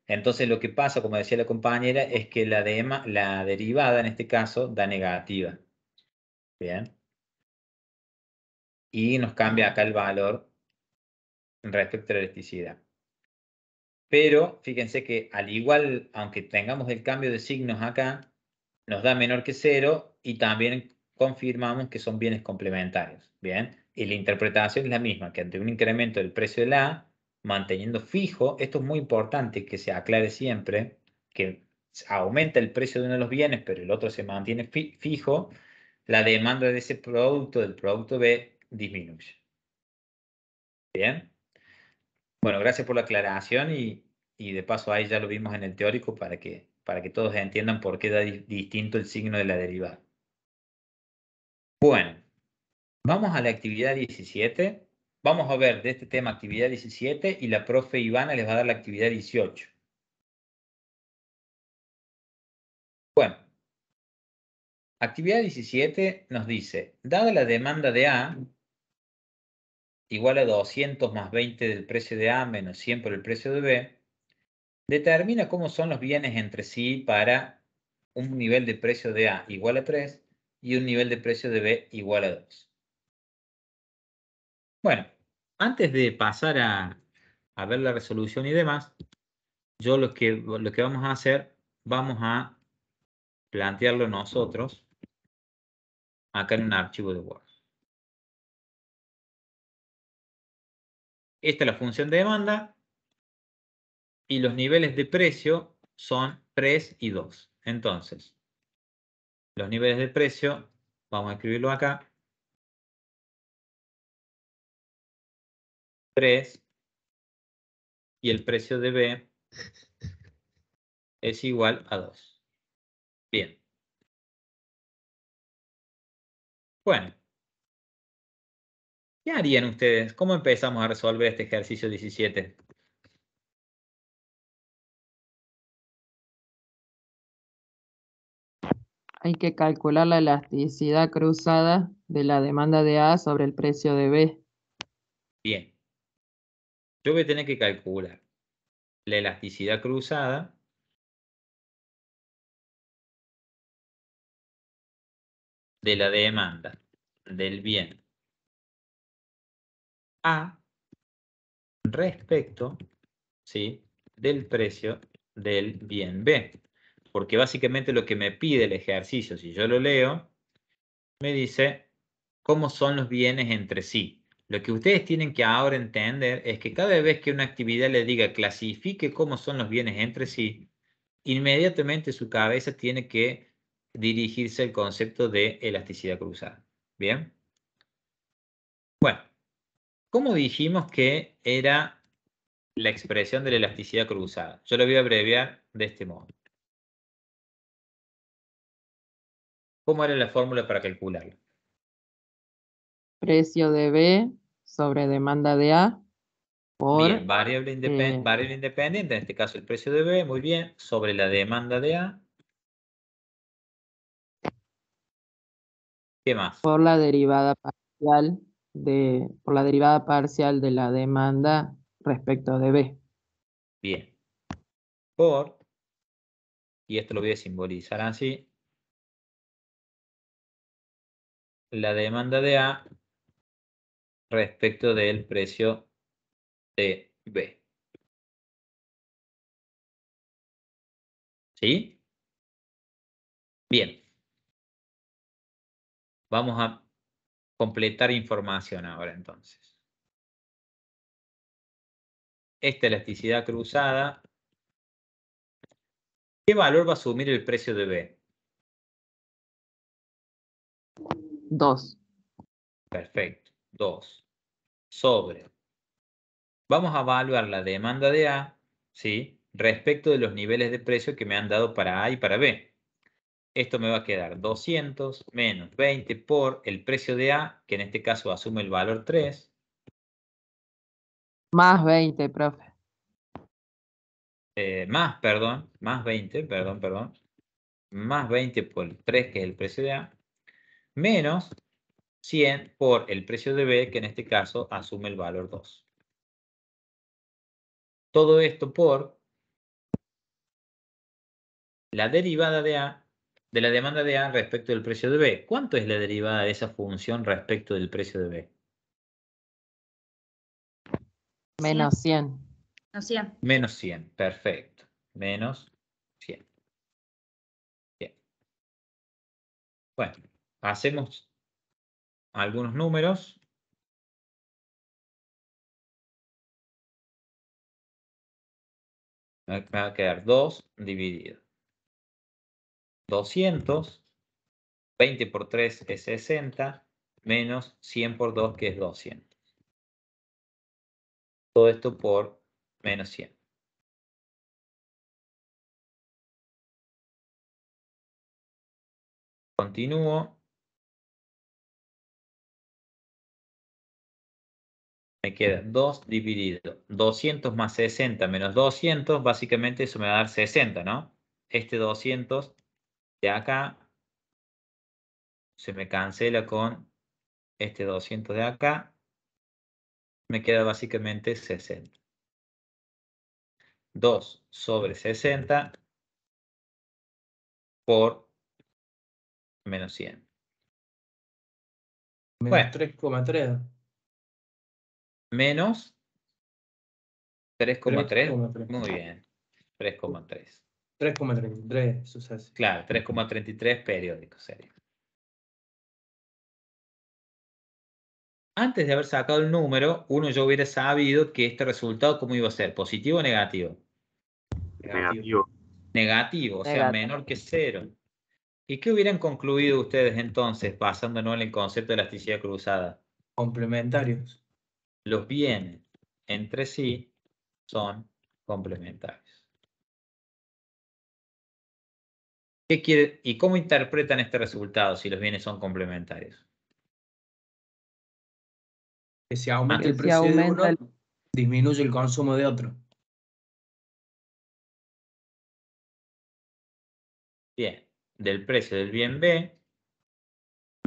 Entonces lo que pasa, como decía la compañera, es que la derivada en este caso da negativa. Bien. Y nos cambia acá el valor respecto a la elasticidad. Pero fíjense que al igual, aunque tengamos el cambio de signos acá, nos da menor que 0 y también confirmamos que son bienes complementarios. Bien, y la interpretación es la misma, que ante un incremento del precio del A, manteniendo fijo, esto es muy importante que se aclare siempre, que aumenta el precio de uno de los bienes, pero el otro se mantiene fijo, la demanda de ese producto, del producto B, disminuye. Bien. Bueno, gracias por la aclaración y de paso ahí ya lo vimos en el teórico para que todos entiendan por qué da distinto el signo de la derivada. Bueno, vamos a la actividad 17. Vamos a ver de este tema actividad 17 y la profe Ivana les va a dar la actividad 18. Bueno, Actividad 17 nos dice, dada la demanda de A, igual a 200 más 20 del precio de A menos 100 por el precio de B, determina cómo son los bienes entre sí para un nivel de precio de A igual a 3 y un nivel de precio de B igual a 2. Bueno, antes de pasar a ver la resolución y demás, yo lo que vamos a hacer, vamos a plantearlo nosotros acá en un archivo de Word. Esta es la función de demanda y los niveles de precio son 3 y 2. Entonces, los niveles de precio, vamos a escribirlo acá. 3 y el precio de B es igual a 2. Bien. Bueno. ¿Qué harían ustedes? ¿Cómo empezamos a resolver este ejercicio 17? Hay que calcular la elasticidad cruzada de la demanda de A sobre el precio de B. Bien. Yo voy a tener que calcular la elasticidad cruzada de la demanda del bien A respecto, ¿sí?, del precio del bien B. Porque básicamente lo que me pide el ejercicio, si yo lo leo, me dice cómo son los bienes entre sí. Lo que ustedes tienen que ahora entender es que cada vez que una actividad le diga clasifique cómo son los bienes entre sí, inmediatamente su cabeza tiene que dirigirse al concepto de elasticidad cruzada. ¿Bien? Bueno, ¿cómo dijimos que era la expresión de la elasticidad cruzada? Yo lo voy a abreviar de este modo. ¿Cómo era la fórmula para calcularlo? Precio de B sobre demanda de A por... Bien, variable independiente, en este caso el precio de B, muy bien, sobre la demanda de A. ¿Qué más? Por la derivada parcial de la demanda respecto de B. Bien. Por, y esto lo voy a simbolizar así, la demanda de A respecto del precio de B. ¿Sí? Bien. Vamos a completar información ahora entonces. Esta elasticidad cruzada, ¿qué valor va a asumir el precio de B? 2. Perfecto. 2. Sobre. Vamos a evaluar la demanda de A, ¿sí?, respecto de los niveles de precio que me han dado para A y para B. Esto me va a quedar 200 menos 20 por el precio de A, que en este caso asume el valor 3. Más 20, profe. Más 20, perdón. Más 20 por el 3, que es el precio de A, menos 100 por el precio de B, que en este caso asume el valor 2. Todo esto por la derivada de A, de la demanda de A respecto del precio de B. ¿Cuánto es la derivada de esa función respecto del precio de B? Menos 100. No, 100. Menos 100, perfecto. Menos 100. Bien. Bueno, hacemos algunos números. Me va a quedar 2 dividido 200, 20 por 3 es 60, menos 100 por 2, que es 200. Todo esto por menos 100. Continúo. Me queda 2 dividido 200 más 60 menos 200, básicamente eso me va a dar 60, ¿no? Este 200 de acá se me cancela con este 200 de acá. Me queda básicamente 60. 2 sobre 60 por menos 100. Menos Bueno. 3,3. Menos 3,3. 3,3. Muy bien. 3,3. 3,33 sucesos. Claro, 3,33 periódicos sería. Antes de haber sacado el número, uno ya hubiera sabido que este resultado, ¿cómo iba a ser? ¿Positivo o negativo? Negativo. Negativo, o sea, Negativo. menor que 0. ¿Y qué hubieran concluido ustedes entonces, basándonos en el concepto de elasticidad cruzada? Complementarios. Los bienes entre sí son complementarios. ¿Qué quiere y cómo interpretan este resultado si los bienes son complementarios? Que si aumenta Que el si precio de aumenta uno, disminuye el consumo de otro. Bien, del precio del bien B,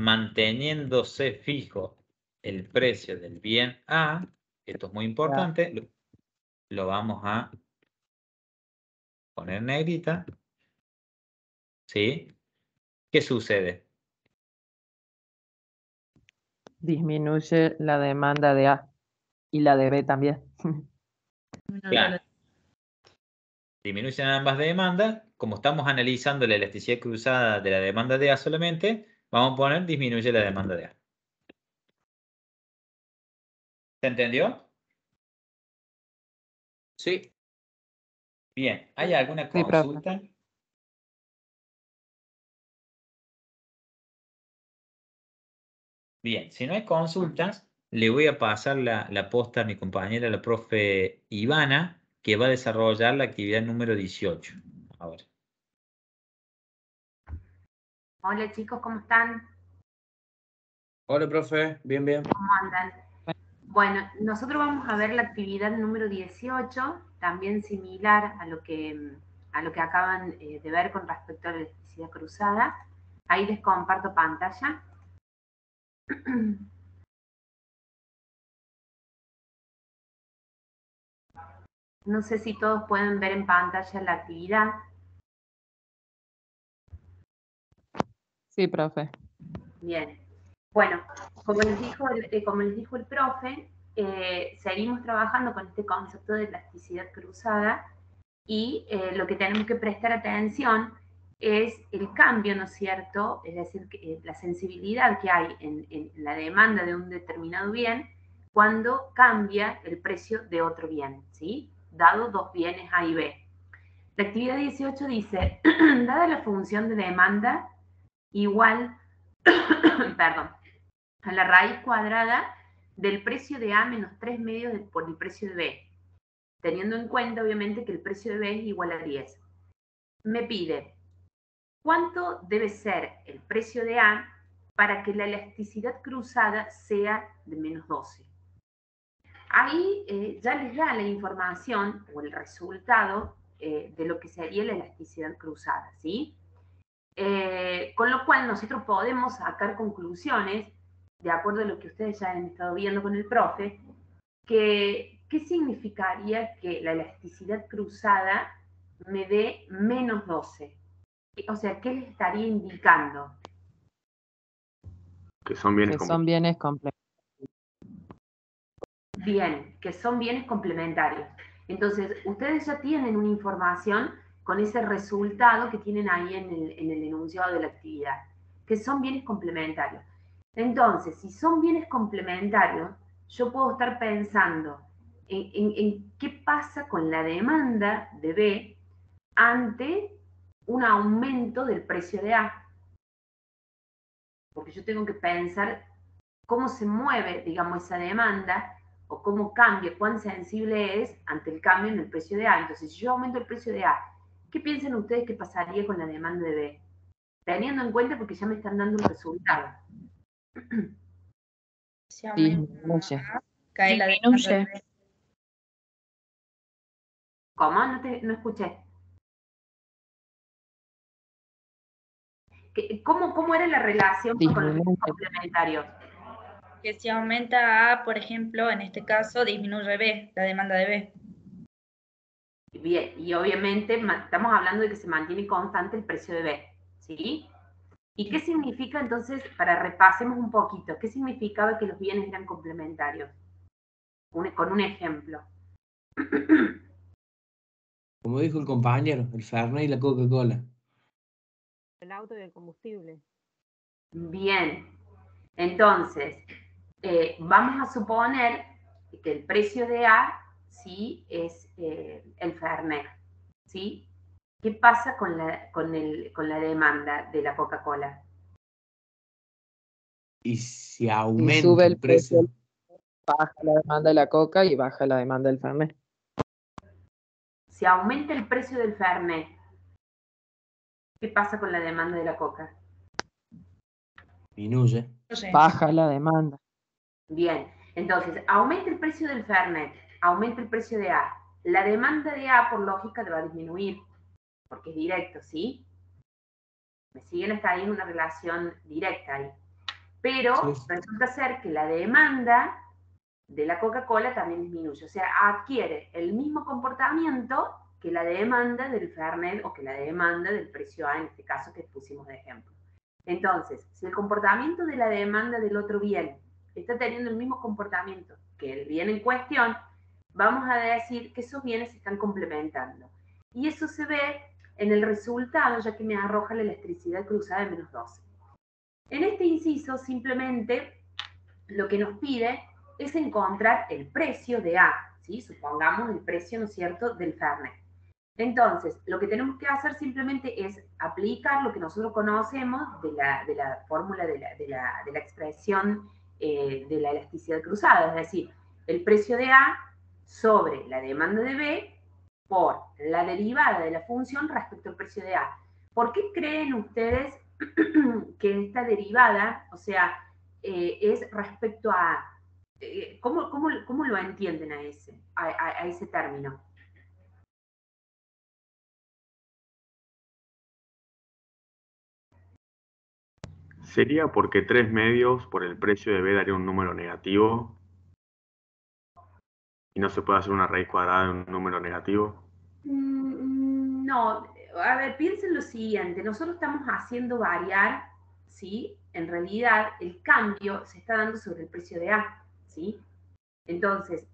manteniéndose fijo el precio del bien A, esto es muy importante, lo vamos a poner en negrita, ¿sí? ¿Qué sucede? disminuye la demanda de A y la de B también. Claro. Disminuyen ambas demandas. Como estamos analizando la elasticidad cruzada de la demanda de A solamente, vamos a poner disminuye la demanda de A. ¿Se entendió? Sí. Bien, ¿hay alguna Sí, profe. consulta? Bien, si no hay consultas, le voy a pasar la posta a mi compañera, la profe Ivana, que va a desarrollar la actividad número 18. Ahora. Hola chicos, ¿cómo están? Hola, profe. Bien, bien. ¿Cómo andan? Bueno, nosotros vamos a ver la actividad número 18, también similar a lo que acaban de ver con respecto a la elasticidad cruzada. Ahí les comparto pantalla. No sé si todos pueden ver en pantalla la actividad. Sí, profe. Bien. Bueno, como les dijo el profe, seguimos trabajando con este concepto de elasticidad cruzada y lo que tenemos que prestar atención es el cambio, ¿no es cierto? Es decir, la sensibilidad que hay en la demanda de un determinado bien cuando cambia el precio de otro bien, ¿sí? Dado dos bienes A y B. La actividad 18 dice, dada la función de demanda igual, perdón, a la raíz cuadrada del precio de A menos 3 medios por el precio de B, teniendo en cuenta obviamente que el precio de B es igual a 10. Me pide, ¿cuánto debe ser el precio de A para que la elasticidad cruzada sea de menos 12? Ahí ya les da la información o el resultado de lo que sería la elasticidad cruzada, ¿sí? Con lo cual nosotros podemos sacar conclusiones, de acuerdo a lo que ustedes ya han estado viendo con el profe, que ¿qué significaría que la elasticidad cruzada me dé menos 12? O sea, ¿qué les estaría indicando? Que son bienes Que son bienes complementarios. Bien, que son bienes complementarios. Entonces, ustedes ya tienen una información con ese resultado que tienen ahí en el enunciado de la actividad, que son bienes complementarios. Entonces, si son bienes complementarios, yo puedo estar pensando en qué pasa con la demanda de B ante un aumento del precio de A. Porque yo tengo que pensar cómo se mueve, digamos, esa demanda o cómo cambia, cuán sensible es ante el cambio en el precio de A. Entonces, si yo aumento el precio de A, ¿qué piensan ustedes que pasaría con la demanda de B? Teniendo en cuenta porque ya me están dando el resultado. Si aumenta Disminuye. más, cae la demanda de B. ¿Cómo? No escuché. ¿Cómo era la relación con los Disminuye. complementarios? Que si aumenta A, por ejemplo, en este caso, disminuye B, la demanda de B. Bien, y obviamente estamos hablando de que se mantiene constante el precio de B, ¿sí? ¿Y qué significa entonces, para repasemos un poquito, qué significaba que los bienes eran complementarios? Con un ejemplo. Como dijo el compañero, el Fernet y la Coca-Cola. El auto y el combustible. Bien, entonces, vamos a suponer que el precio de A, ¿sí? Es el Fernet, ¿sí? ¿Qué pasa con la demanda de la Coca-Cola? Y si Si aumenta sube el el precio, precio, baja la demanda de la coca y baja la demanda del Fernet. Si aumenta el precio del Fernet, ¿qué pasa con la demanda de la Coca? disminuye. Baja la demanda. Bien, entonces, aumenta el precio del Fernet, aumenta el precio de A. La demanda de A, por lógica, va a disminuir, porque es directo, ¿sí? Me siguen hasta ahí en una relación directa ahí. Pero Sí. resulta ser que la demanda de la Coca-Cola también disminuye. O sea, adquiere el mismo comportamiento que la demanda del Fernet o que la demanda del precio A, en este caso que pusimos de ejemplo. Entonces, si el comportamiento de la demanda del otro bien está teniendo el mismo comportamiento que el bien en cuestión, vamos a decir que esos bienes se están complementando. Y eso se ve en el resultado, ya que me arroja la electricidad cruzada de -12. En este inciso, simplemente lo que nos pide es encontrar el precio de A, ¿sí? Supongamos el precio, ¿no es cierto?, del Fernet. Entonces, lo que tenemos que hacer simplemente es aplicar lo que nosotros conocemos de la fórmula de la expresión de la elasticidad cruzada, es decir, el precio de A sobre la demanda de B por la derivada de la función respecto al precio de A. ¿Por qué creen ustedes que esta derivada, o sea, es respecto a... ¿cómo lo entienden a ese término? ¿Sería porque 3 medios por el precio de B daría un número negativo? ¿Y no se puede hacer una raíz cuadrada de un número negativo? No, a ver, piensen lo siguiente, nosotros estamos haciendo variar, ¿sí? En realidad el cambio se está dando sobre el precio de A, ¿sí? Entonces,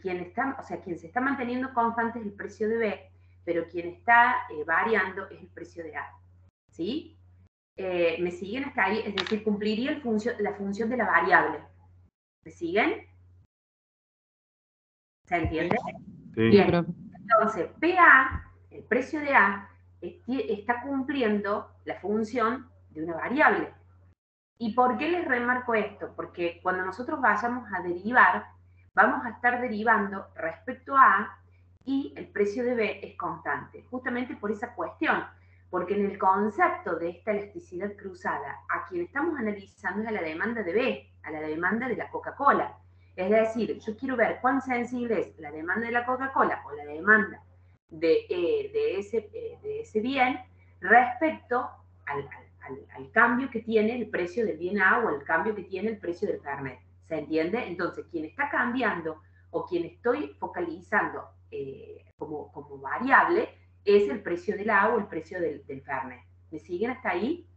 quien se está manteniendo constante es el precio de B, pero quien está variando es el precio de A, ¿sí? ¿Me siguen hasta ahí? Es decir, cumpliría la función de la variable. ¿Me siguen? ¿Se entiende? Sí. Bien. Entonces, PA, el precio de A, está cumpliendo la función de una variable. ¿Y por qué les remarco esto? Porque cuando nosotros vayamos a derivar, vamos a estar derivando respecto a A y el precio de B es constante, justamente por esa cuestión. Porque en el concepto de esta elasticidad cruzada, a quien estamos analizando es a la demanda de B, a la demanda de la Coca-Cola. Es decir, yo quiero ver cuán sensible es la demanda de la Coca-Cola o la demanda de ese bien respecto al cambio que tiene el precio del bien A o al cambio que tiene el precio del Fernet. ¿Se entiende? Entonces, quien está cambiando o quien estoy focalizando como variable es el precio del A o el precio del Fernet. ¿Me siguen hasta ahí?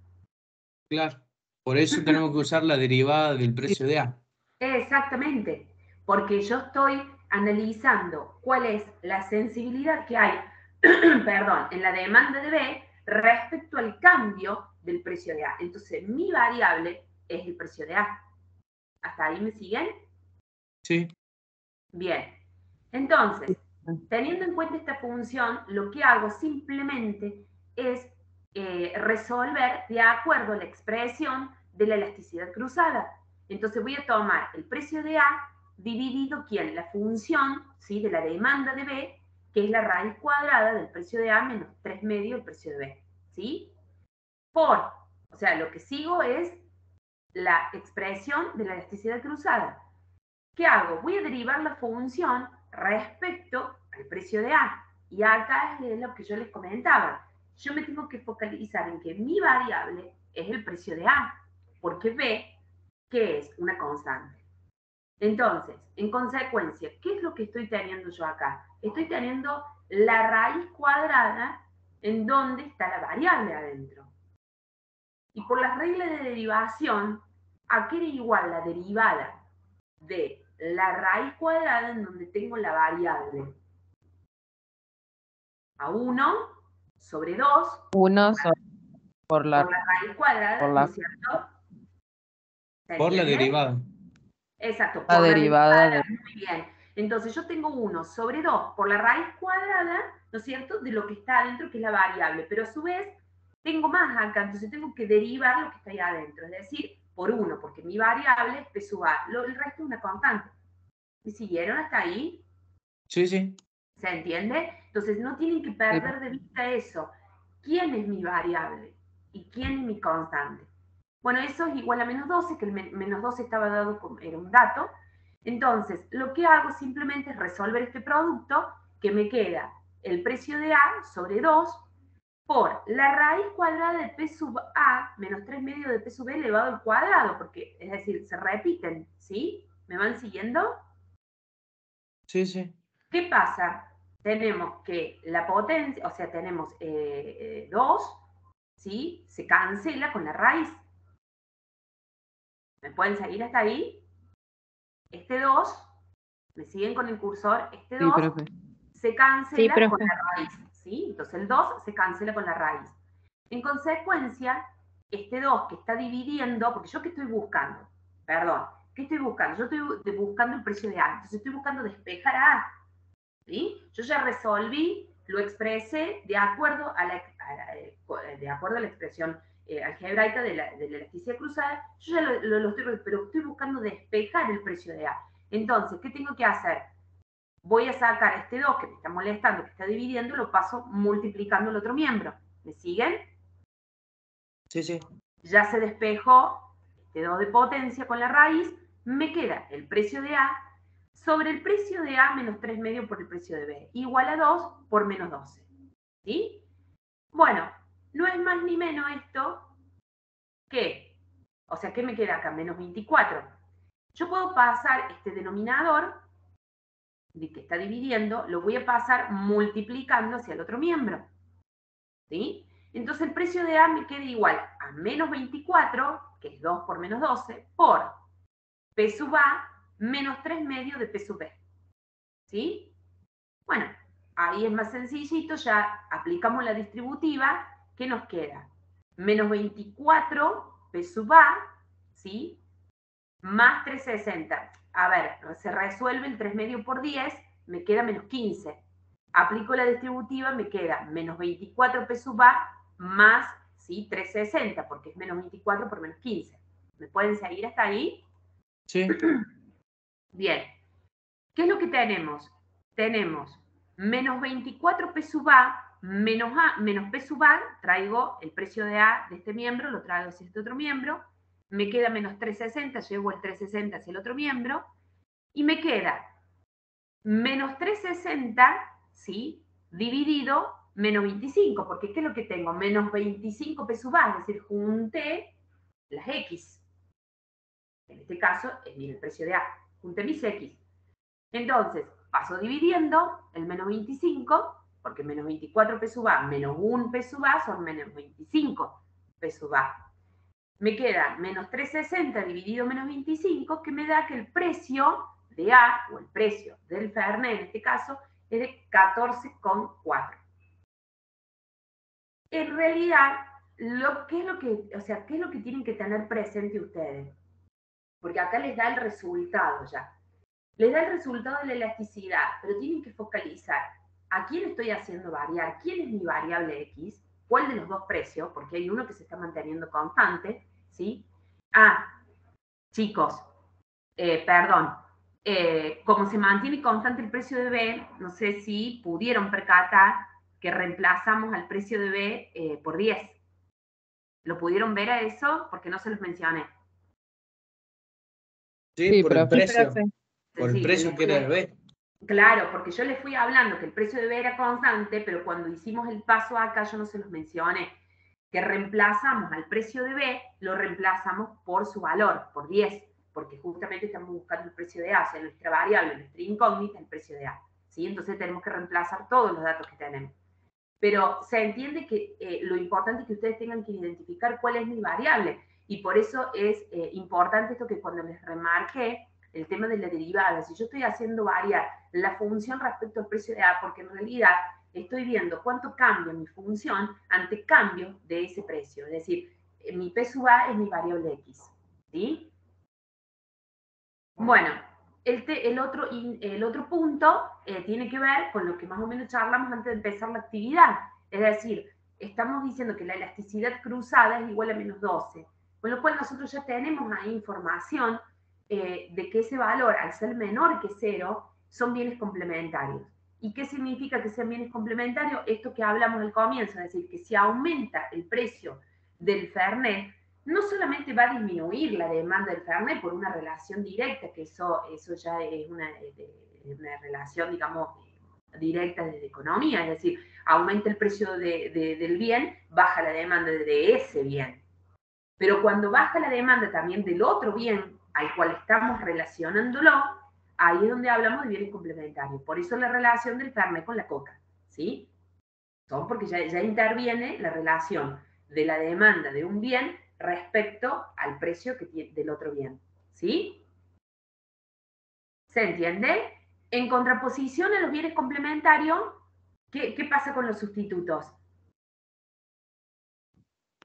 Claro. Por eso tenemos que usar la derivada del precio de A. Exactamente, porque yo estoy analizando cuál es la sensibilidad que hay, perdón, en la demanda de B respecto al cambio del precio de A. Entonces, mi variable es el precio de A. ¿Hasta ahí me siguen? Sí. Bien. Entonces, teniendo en cuenta esta función, lo que hago simplemente es resolver de acuerdo a la expresión de la elasticidad cruzada. Entonces voy a tomar el precio de A dividido, ¿quién? La función, ¿sí?, de la demanda de B, que es la raíz cuadrada del precio de A menos 3 medios del precio de B, ¿sí? O sea, lo que sigo es la expresión de la elasticidad cruzada. ¿Qué hago? Voy a derivar la función respecto al precio de A. Y acá es lo que yo les comentaba. yo me tengo que focalizar en que mi variable es el precio de A, porque B, ¿qué es? Una constante. Entonces, en consecuencia, ¿qué es lo que estoy teniendo yo acá? Estoy teniendo la raíz cuadrada en donde está la variable adentro. Y por las reglas de derivación, ¿a qué era igual la derivada de la raíz cuadrada en donde tengo la variable? A 1 sobre 2 1 por la, raíz cuadrada, por ¿no la, es cierto? ¿Se Por la entiende? derivada. Exacto, la por la derivada derivada, de... muy bien. Entonces yo tengo 1 sobre 2 por la raíz cuadrada, ¿no es cierto?, de lo que está adentro, que es la variable, pero a su vez tengo más acá, entonces tengo que derivar lo que está ahí adentro, es decir, por 1, porque mi variable es P sub A, el resto es una constante. ¿Me siguieron hasta ahí? Sí, sí. ¿Se entiende? Entonces no tienen que perder de vista eso. ¿Quién es mi variable? ¿Y quién es mi constante? Bueno, eso es igual a menos 12, que el menos 12 estaba dado como era un dato. Entonces, lo que hago simplemente es resolver este producto, que me queda el precio de A sobre 2 por la raíz cuadrada de P sub A menos 3 medios de P sub B elevado al cuadrado, porque, es decir, se repiten, ¿sí? ¿Me van siguiendo? Sí, sí. ¿Qué pasa? Tenemos que la potencia, o sea, tenemos 2, ¿sí? Se cancela con la raíz. ¿Me pueden seguir hasta ahí? Este 2, ¿me siguen con el cursor? Este 2 profe. se cancela Sí, con profe. la raíz, ¿sí? Entonces el 2 se cancela con la raíz. En consecuencia, este 2 que está dividiendo, porque yo qué estoy buscando, perdón, ¿qué estoy buscando? Yo estoy buscando el precio de A, entonces estoy buscando despejar a A, ¿sí? Yo ya resolví, lo expresé de acuerdo a la expresión algebraica de la elasticidad cruzada, yo ya lo estoy, pero estoy buscando despejar el precio de A. Entonces, ¿qué tengo que hacer? Voy a sacar este 2 que me está molestando, que está dividiendo, lo paso multiplicando el otro miembro. ¿Me siguen? Sí, sí. Ya se despejó este 2 de potencia con la raíz, me queda el precio de A sobre el precio de A menos 3 medios por el precio de B, igual a 2 por menos 12. ¿Sí? Bueno, no es más ni menos esto que, o sea, ¿qué me queda acá? Menos 24. Yo puedo pasar este denominador de que está dividiendo, lo voy a pasar multiplicando hacia el otro miembro. ¿Sí? Entonces el precio de A me queda igual a menos 24, que es 2 por menos 12, por P sub A menos 3 medios de P sub B. ¿Sí? Bueno, ahí es más sencillito, ya aplicamos la distributiva, ¿qué nos queda? Menos 24 P sub A, ¿sí? Más 360. A ver, se resuelve el 3 medio por 10, me queda menos 15. Aplico la distributiva, me queda menos 24 P sub A más, ¿sí? 360, porque es menos 24 por menos 15. ¿Me pueden seguir hasta ahí? Sí. Bien. ¿Qué es lo que tenemos? Tenemos menos 24 P sub A menos P sub A, traigo el precio de A de este miembro, lo traigo hacia este otro miembro, me queda menos 360, llevo el 360 hacia el otro miembro, y me queda menos 360, ¿sí? Dividido menos 25, porque ¿qué es lo que tengo? Menos 25 P sub A, es decir, junté las X. En este caso es el precio de A, junté mis X. Entonces, paso dividiendo el menos 25, porque menos 24 P sub A menos 1 P sub A son menos 25 P sub A. Me queda menos 360 dividido menos 25, que me da que el precio de A, o el precio del Fernet en este caso, es de 14,4. En realidad, ¿qué es lo que tienen que tener presente ustedes? Porque acá les da el resultado ya. Les da el resultado de la elasticidad, pero tienen que focalizar a quién estoy haciendo variar, quién es mi variable X, cuál de los dos precios, porque hay uno que se está manteniendo constante, ¿sí? Chicos, perdón, como se mantiene constante el precio de B, no sé si pudieron percatar que reemplazamos al precio de B por 10. ¿Lo pudieron ver a eso? Porque no se los mencioné. Sí, por el profe. precio. Por el Sí, precio que era el B. Claro, porque yo les fui hablando que el precio de B era constante, pero cuando hicimos el paso acá yo no se los mencioné, que reemplazamos al precio de B, lo reemplazamos por su valor, por 10, porque justamente estamos buscando el precio de A, o sea, nuestra variable, nuestra incógnita, el precio de A. ¿Sí? Entonces tenemos que reemplazar todos los datos que tenemos. Pero se entiende que lo importante es que ustedes tengan que identificar cuál es mi variable, y por eso es importante esto que cuando les remarqué, el tema de la derivada, si yo estoy haciendo variar la función respecto al precio de A, porque en realidad estoy viendo cuánto cambia mi función ante cambio de ese precio, es decir, mi P sub A es mi variable X, ¿sí? Bueno, el otro punto tiene que ver con lo que más o menos charlamos antes de empezar la actividad, es decir, estamos diciendo que la elasticidad cruzada es igual a menos 12, con lo cual nosotros ya tenemos ahí información de que ese valor, al ser menor que 0, son bienes complementarios. ¿Y qué significa que sean bienes complementarios? Esto que hablamos al comienzo, es decir, que si aumenta el precio del Fernet, no solamente va a disminuir la demanda del Fernet por una relación directa, que eso ya es una relación, digamos, directa de economía, es decir, aumenta el precio del bien, baja la demanda de ese bien. Pero cuando baja la demanda también del otro bien al cual estamos relacionándolo, ahí es donde hablamos de bienes complementarios. Por eso la relación del Fernet con la coca, ¿sí? Son porque ya interviene la relación de la demanda de un bien respecto al precio que tiene del otro bien, ¿sí? ¿Se entiende? En contraposición a los bienes complementarios, ¿qué pasa con los sustitutos?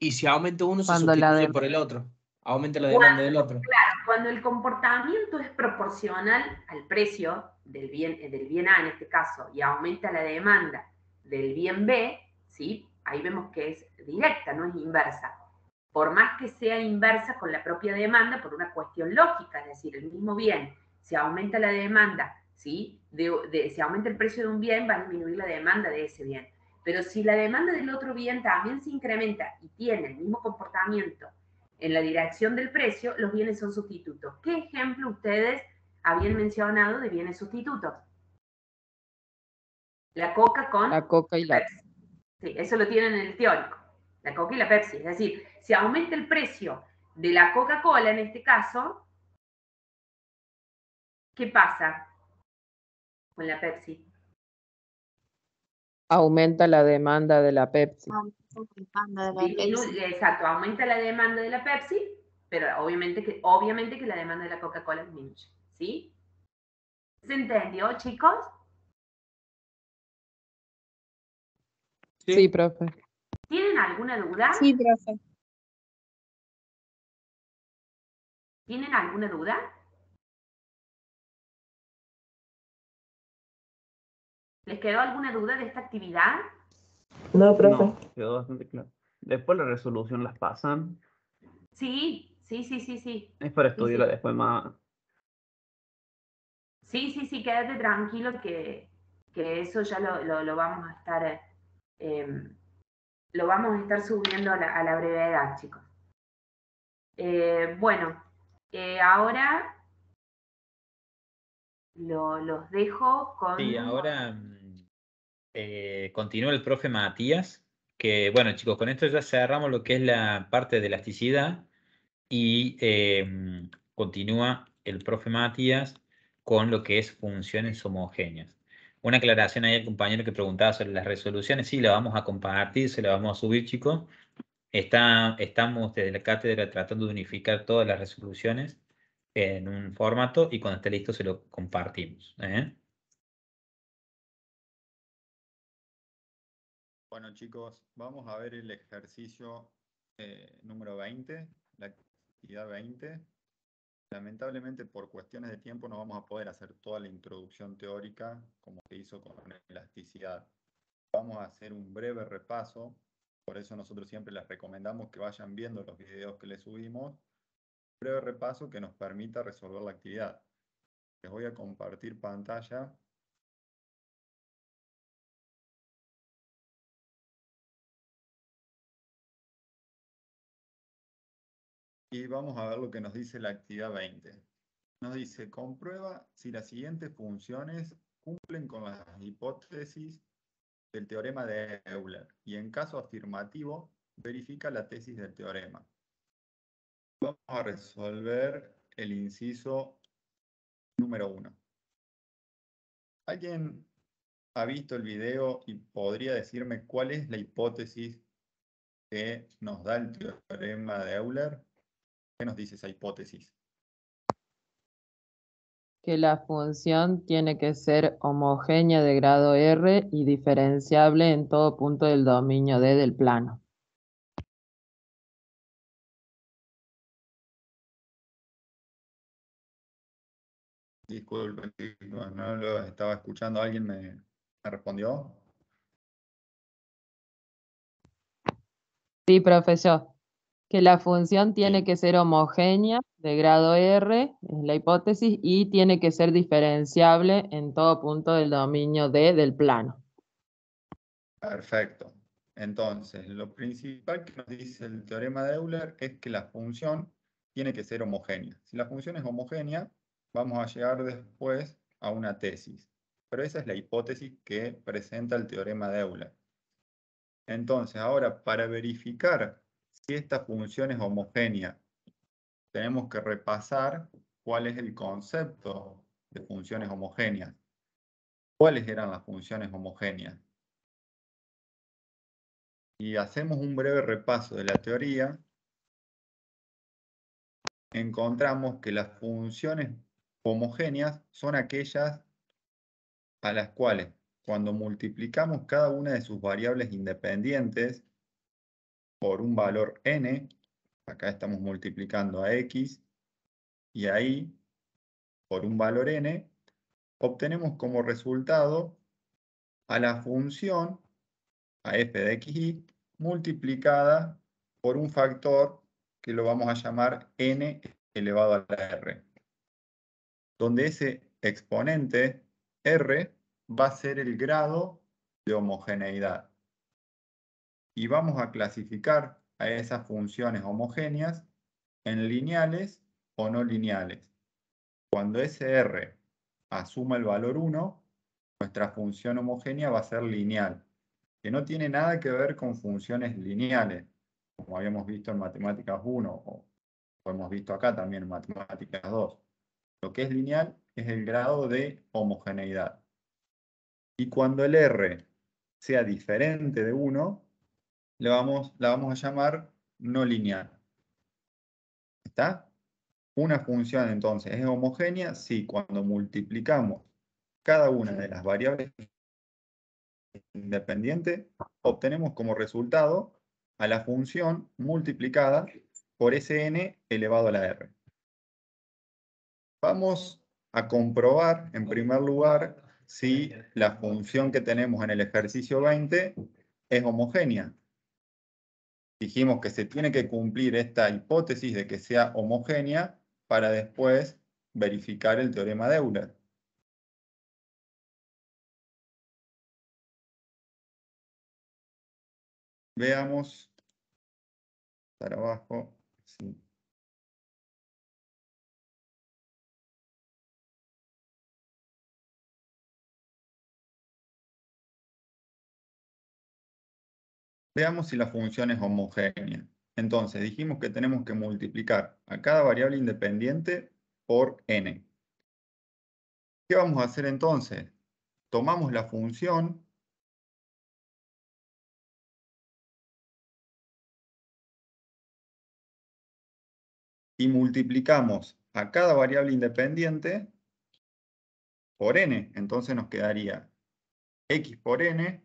Y si aumenta uno, se Cuando la sustituye de por el otro. Aumenta la demanda del otro. Claro, cuando el comportamiento es proporcional al precio del bien A en este caso, y aumenta la demanda del bien B, ¿sí? Ahí vemos que es directa, no es inversa. Por más que sea inversa con la propia demanda, por una cuestión lógica, es decir, el mismo bien, si aumenta la demanda, ¿sí? Si aumenta el precio de un bien, va a disminuir la demanda de ese bien. Pero si la demanda del otro bien también se incrementa y tiene el mismo comportamiento en la dirección del precio, los bienes son sustitutos. ¿Qué ejemplo ustedes habían mencionado de bienes sustitutos? La coca con la coca y la Pepsi. Sí, eso lo tienen en el teórico. La coca y la Pepsi. Es decir, si aumenta el precio de la Coca-Cola en este caso, ¿qué pasa con la Pepsi? aumenta la demanda de la Pepsi. Disminuye, exacto, aumenta la demanda de la Pepsi, pero obviamente que la demanda de la Coca-Cola disminuye. ¿Sí? ¿Se entendió, chicos? Sí, profe. ¿Tienen alguna duda? Sí, profe. ¿Tienen alguna duda? ¿Les quedó alguna duda de esta actividad? No, profe. No, quedó bastante claro. Después la resolución las pasan. Sí, sí, sí, sí, sí. Es para Sí, estudiarla sí. después más. Sí, sí, sí, quédate tranquilo que eso ya lo vamos a estar subiendo a la brevedad, chicos. Bueno, ahora los dejo con... Sí, ahora continúa el profe Matías, que bueno chicos, con esto ya cerramos lo que es la parte de elasticidad y continúa el profe Matías con lo que es funciones homogéneas. Una aclaración ahí al compañero que preguntaba sobre las resoluciones, sí, la vamos a compartir, se la vamos a subir chicos. Estamos desde la cátedra tratando de unificar todas las resoluciones en un formato y cuando esté listo se lo compartimos. Bueno chicos, vamos a ver el ejercicio número 20, la actividad 20. Lamentablemente por cuestiones de tiempo no vamos a poder hacer toda la introducción teórica como se hizo con elasticidad. Vamos a hacer un breve repaso, por eso nosotros siempre les recomendamos que vayan viendo los videos que les subimos. Un breve repaso que nos permita resolver la actividad. Les voy a compartir pantalla. Y vamos a ver lo que nos dice la actividad 20. Nos dice, comprueba si las siguientes funciones cumplen con las hipótesis del teorema de Euler y en caso afirmativo verifica la tesis del teorema. Vamos a resolver el inciso número 1. ¿Alguien ha visto el video y podría decirme cuál es la hipótesis que nos da el teorema de Euler? ¿Qué nos dice esa hipótesis? Que la función tiene que ser homogénea de grado R y diferenciable en todo punto del dominio D del plano. Disculpen, no lo estaba escuchando. ¿Alguien me respondió? Sí, profesor. Que la función tiene Sí. que ser homogénea de grado R, es la hipótesis, y tiene que ser diferenciable en todo punto del dominio D del plano. Perfecto. Entonces, lo principal que nos dice el teorema de Euler es que la función tiene que ser homogénea. Si la función es homogénea, vamos a llegar después a una tesis. Pero esa es la hipótesis que presenta el teorema de Euler. Entonces, ahora, para verificar si esta función es homogénea, tenemos que repasar cuál es el concepto de funciones homogéneas. ¿Cuáles eran las funciones homogéneas? Y hacemos un breve repaso de la teoría, encontramos que las funciones homogéneas son aquellas a las cuales, cuando multiplicamos cada una de sus variables independientes por un valor n, acá estamos multiplicando a x y a y por un valor n, obtenemos como resultado a la función, a f de xy, multiplicada por un factor que lo vamos a llamar n elevado a la r, donde ese exponente r va a ser el grado de homogeneidad. Y vamos a clasificar a esas funciones homogéneas en lineales o no lineales. Cuando ese r asuma el valor 1, nuestra función homogénea va a ser lineal, que no tiene nada que ver con funciones lineales, como habíamos visto en Matemáticas 1 o hemos visto acá también en Matemáticas 2. Lo que es lineal es el grado de homogeneidad. Y cuando el R sea diferente de 1, la vamos a llamar no lineal. ¿Está? Una función entonces es homogénea si cuando multiplicamos cada una de las variables independientes, obtenemos como resultado a la función multiplicada por ese n elevado a la r. Vamos a comprobar, en primer lugar, si la función que tenemos en el ejercicio 20 es homogénea. Dijimos que se tiene que cumplir esta hipótesis de que sea homogénea para después verificar el teorema de Euler. Veamos para abajo. Sí. Veamos si la función es homogénea. Entonces, dijimos que tenemos que multiplicar a cada variable independiente por n. ¿Qué vamos a hacer entonces? Tomamos la función y multiplicamos a cada variable independiente por n. Entonces nos quedaría x por n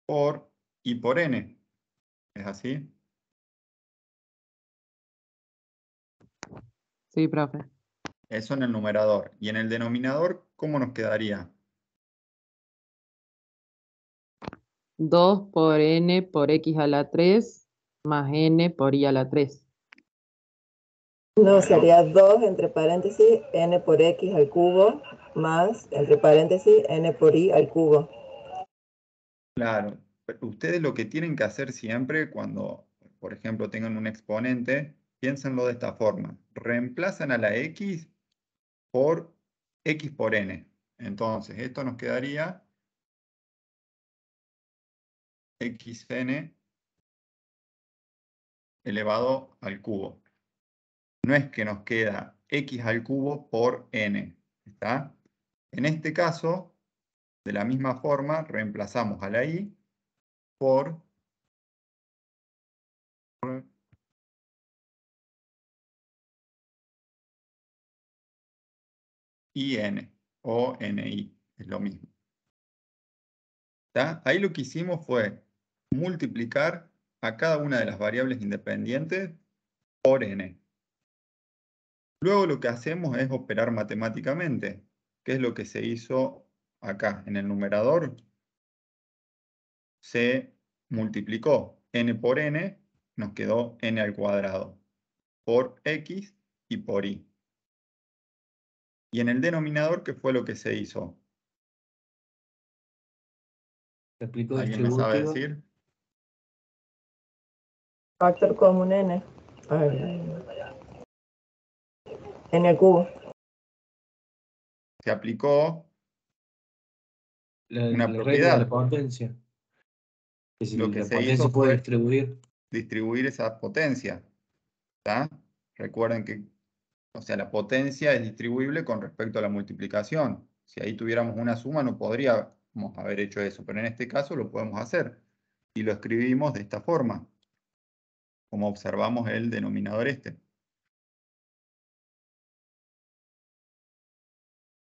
por y por n. ¿Es así? Sí, profe. Eso en el numerador. Y en el denominador, ¿cómo nos quedaría? 2 por n por x a la 3 más n por y a la 3. No, sería 2 entre paréntesis n por x al cubo más entre paréntesis n por y al cubo. Claro, ustedes lo que tienen que hacer siempre cuando, por ejemplo, tengan un exponente, piénsenlo de esta forma. Reemplazan a la x por x por n. Entonces, esto nos quedaría xn elevado al cubo. No es que nos queda x al cubo por n. ¿Está? En este caso, de la misma forma, reemplazamos a la y por in o ni, es lo mismo. ¿Está? Ahí lo que hicimos fue multiplicar a cada una de las variables independientes por n. Luego lo que hacemos es operar matemáticamente, que es lo que se hizo acá en el numerador. Se multiplicó n por n, nos quedó n al cuadrado, por x y por y. Y en el denominador, ¿qué fue lo que se hizo? ¿Se aplicó ¿Alguien me sabe distributivo? decir? Factor común n. A ver. N al cubo. Se aplicó La una regla de la propiedad. potencia. Que si Lo que la se potencia hizo puede fue distribuir. distribuir esa potencia. ¿Está? Recuerden que, o sea, la potencia es distribuible con respecto a la multiplicación. Si ahí tuviéramos una suma, no podríamos haber hecho eso, pero en este caso lo podemos hacer. Y lo escribimos de esta forma, como observamos el denominador este.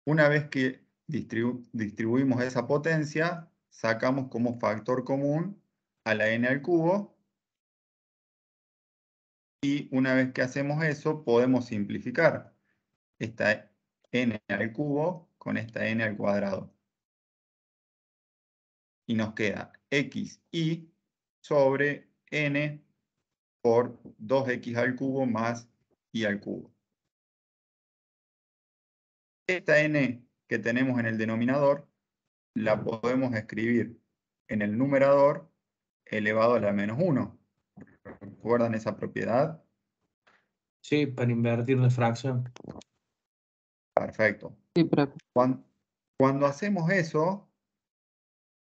Una vez que distribuimos esa potencia, sacamos como factor común a la n al cubo. Y una vez que hacemos eso, podemos simplificar esta n al cubo con esta n al cuadrado. Y nos queda xy sobre n por 2x al cubo más y al cubo. Esta n que tenemos en el denominador la podemos escribir en el numerador elevado a la menos 1. ¿Recuerdan esa propiedad? Sí, para invertir la fracción. Perfecto. Sí, profe. Cuando hacemos eso,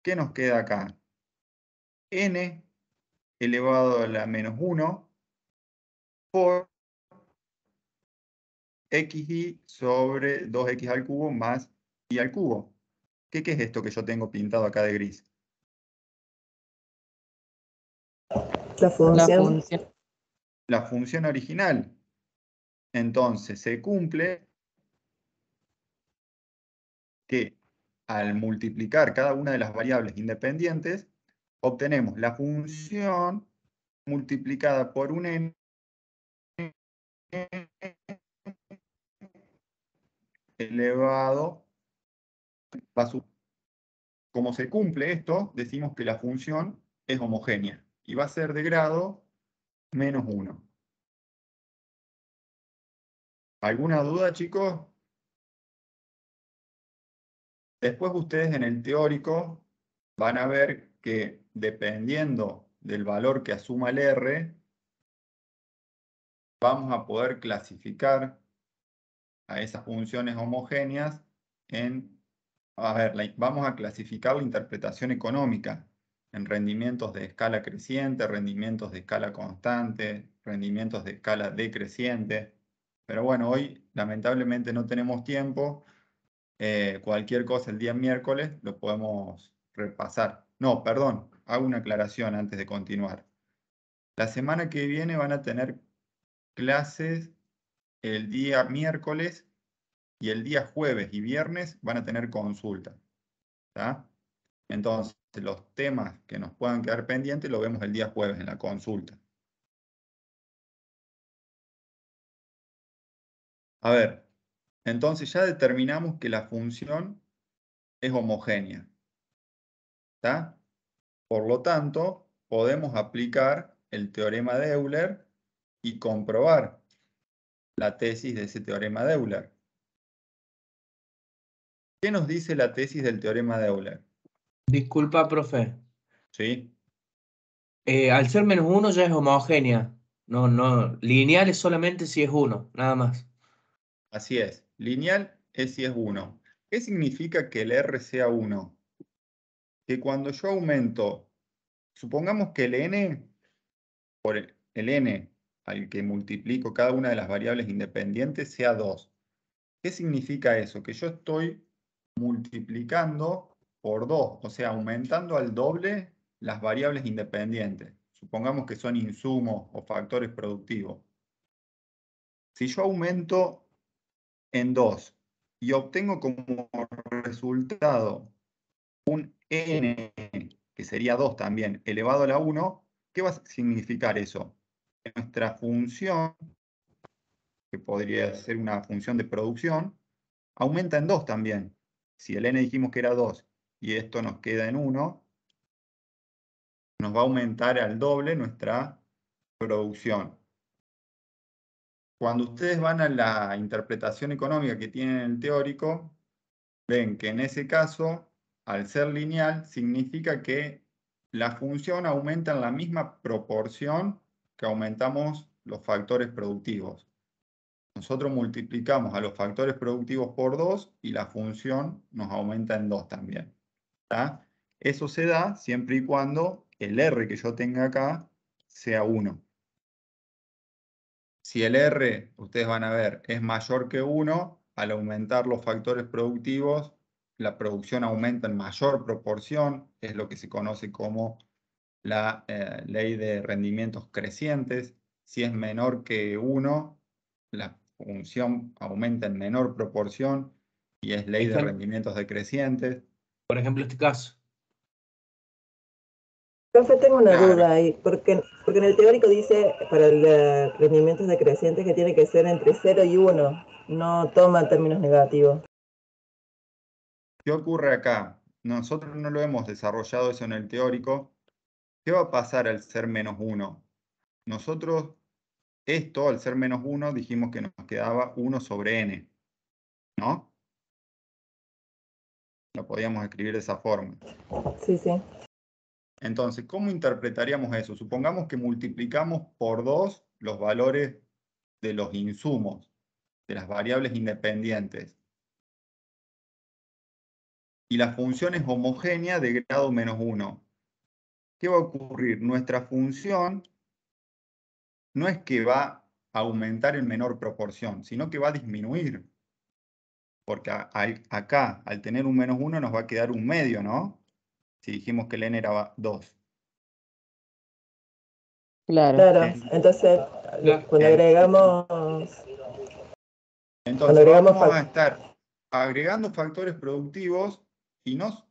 ¿qué nos queda acá? N elevado a la menos 1 por xy sobre 2x al cubo más y al cubo. ¿Qué es esto que yo tengo pintado acá de gris? La función. La función original. Entonces se cumple que al multiplicar cada una de las variables independientes, obtenemos la función multiplicada por un n elevado a su... Como se cumple esto, decimos que la función es homogénea y va a ser de grado menos 1. ¿Alguna duda, chicos? Después ustedes en el teórico van a ver que dependiendo del valor que asuma el R, vamos a poder clasificar a esas funciones homogéneas en... A ver, vamos a clasificar la interpretación económica en rendimientos de escala creciente, rendimientos de escala constante, rendimientos de escala decreciente. Pero bueno, hoy lamentablemente no tenemos tiempo. Cualquier cosa el día miércoles lo podemos repasar. No, perdón, hago una aclaración antes de continuar. La semana que viene van a tener clases el día miércoles y el día jueves y viernes van a tener consulta. ¿Tá? Entonces, los temas que nos puedan quedar pendientes lo vemos el día jueves en la consulta. A ver, entonces ya determinamos que la función es homogénea. ¿Tá? Por lo tanto, podemos aplicar el teorema de Euler y comprobar la tesis de ese teorema de Euler. ¿Qué nos dice la tesis del teorema de Euler? Disculpa, profe. ¿Sí? Al ser -1 ya es homogénea. No, lineal es solamente si es 1, nada más. Así es. Lineal es si es 1. ¿Qué significa que el R sea 1? Que cuando yo aumento, supongamos que el N, por el N al que multiplico cada una de las variables independientes sea 2. ¿Qué significa eso? Que yo estoy multiplicando por 2, o sea, aumentando al doble las variables independientes. Supongamos que son insumos o factores productivos. Si yo aumento en 2 y obtengo como resultado un n, que sería 2 también, elevado a la 1, ¿qué va a significar eso? Que nuestra función, que podría ser una función de producción, aumenta en 2 también. Si el n dijimos que era 2 y esto nos queda en 1, nos va a aumentar al doble nuestra producción. Cuando ustedes van a la interpretación económica que tienen en el teórico, ven que en ese caso, al ser lineal, significa que la función aumenta en la misma proporción que aumentamos los factores productivos. Nosotros multiplicamos a los factores productivos por 2 y la función nos aumenta en 2 también. ¿Tá? Eso se da siempre y cuando el R que yo tenga acá sea 1. Si el R, ustedes van a ver, es mayor que 1, al aumentar los factores productivos, la producción aumenta en mayor proporción, es lo que se conoce como la ley de rendimientos crecientes. Si es menor que 1, la función aumenta en menor proporción y es ley de rendimientos decrecientes. Por ejemplo, este caso. Profe, tengo una Claro. duda ahí, porque en el teórico dice para el rendimientos decrecientes que tiene que ser entre 0 y 1, no toma términos negativos. ¿Qué ocurre acá? Nosotros no lo hemos desarrollado eso en el teórico. ¿Qué va a pasar al ser -1? Nosotros, esto, al ser -1, dijimos que nos quedaba 1 sobre n, ¿no? Lo podíamos escribir de esa forma. Sí, sí. Entonces, ¿cómo interpretaríamos eso? Supongamos que multiplicamos por 2 los valores de los insumos, de las variables independientes. Y la función es homogénea de grado -1. ¿Qué va a ocurrir? Nuestra función no es que va a aumentar en menor proporción, sino que va a disminuir. Porque acá, al tener un -1, nos va a quedar un medio, ¿no? Si dijimos que el n era 2. Claro, entonces cuando agregamos... Entonces vamos a estar agregando factores productivos y no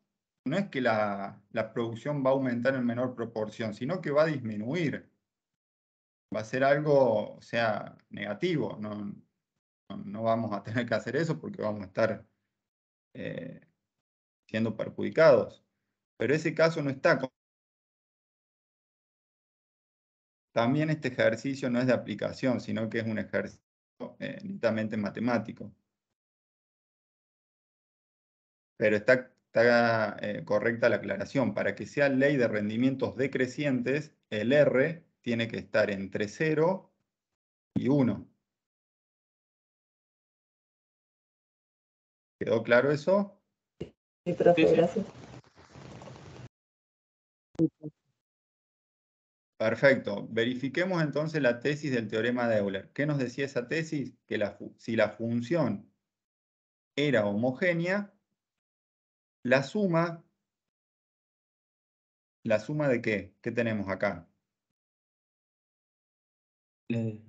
es que la producción va a aumentar en menor proporción, sino que va a disminuir. Va a ser algo, o sea, negativo. No vamos a tener que hacer eso porque vamos a estar siendo perjudicados. Pero ese caso no está. También este ejercicio no es de aplicación, sino que es un ejercicio netamente matemático. Pero está correcta la aclaración. Para que sea ley de rendimientos decrecientes, el R tiene que estar entre 0 y 1. ¿Quedó claro eso? Sí, profe, gracias. Perfecto. Verifiquemos entonces la tesis del teorema de Euler. ¿Qué nos decía esa tesis? Que si la función era homogénea, la suma ¿de qué? ¿Qué tenemos acá? La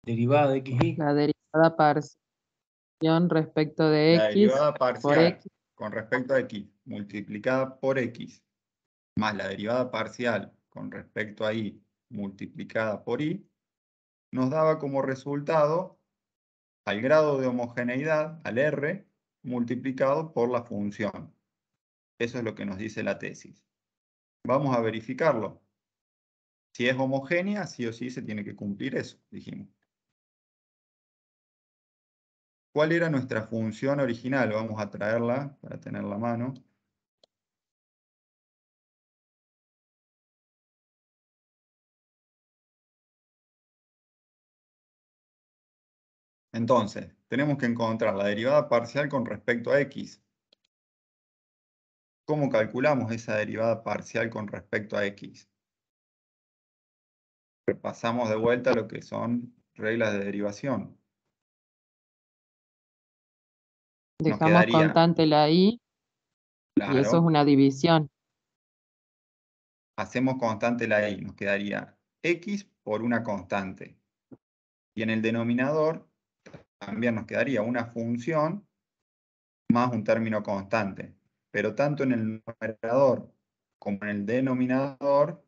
derivada de xy. La derivada parcial respecto de La x derivada por parcial x. con respecto a x multiplicada por x más la derivada parcial con respecto a y multiplicada por y nos daba como resultado al grado de homogeneidad, al R, multiplicado por la función. Eso es lo que nos dice la tesis. Vamos a verificarlo. Si es homogénea, sí o sí se tiene que cumplir eso, dijimos. ¿Cuál era nuestra función original? Vamos a traerla para tenerla a mano. Entonces, tenemos que encontrar la derivada parcial con respecto a x. ¿Cómo calculamos esa derivada parcial con respecto a x? Repasamos de vuelta lo que son reglas de derivación. Nos Dejamos quedaría, constante la i y eso es claro, una división. hacemos constante la y, nos quedaría x por una constante. Y en el denominador también nos quedaría una función más un término constante. Pero tanto en el numerador como en el denominador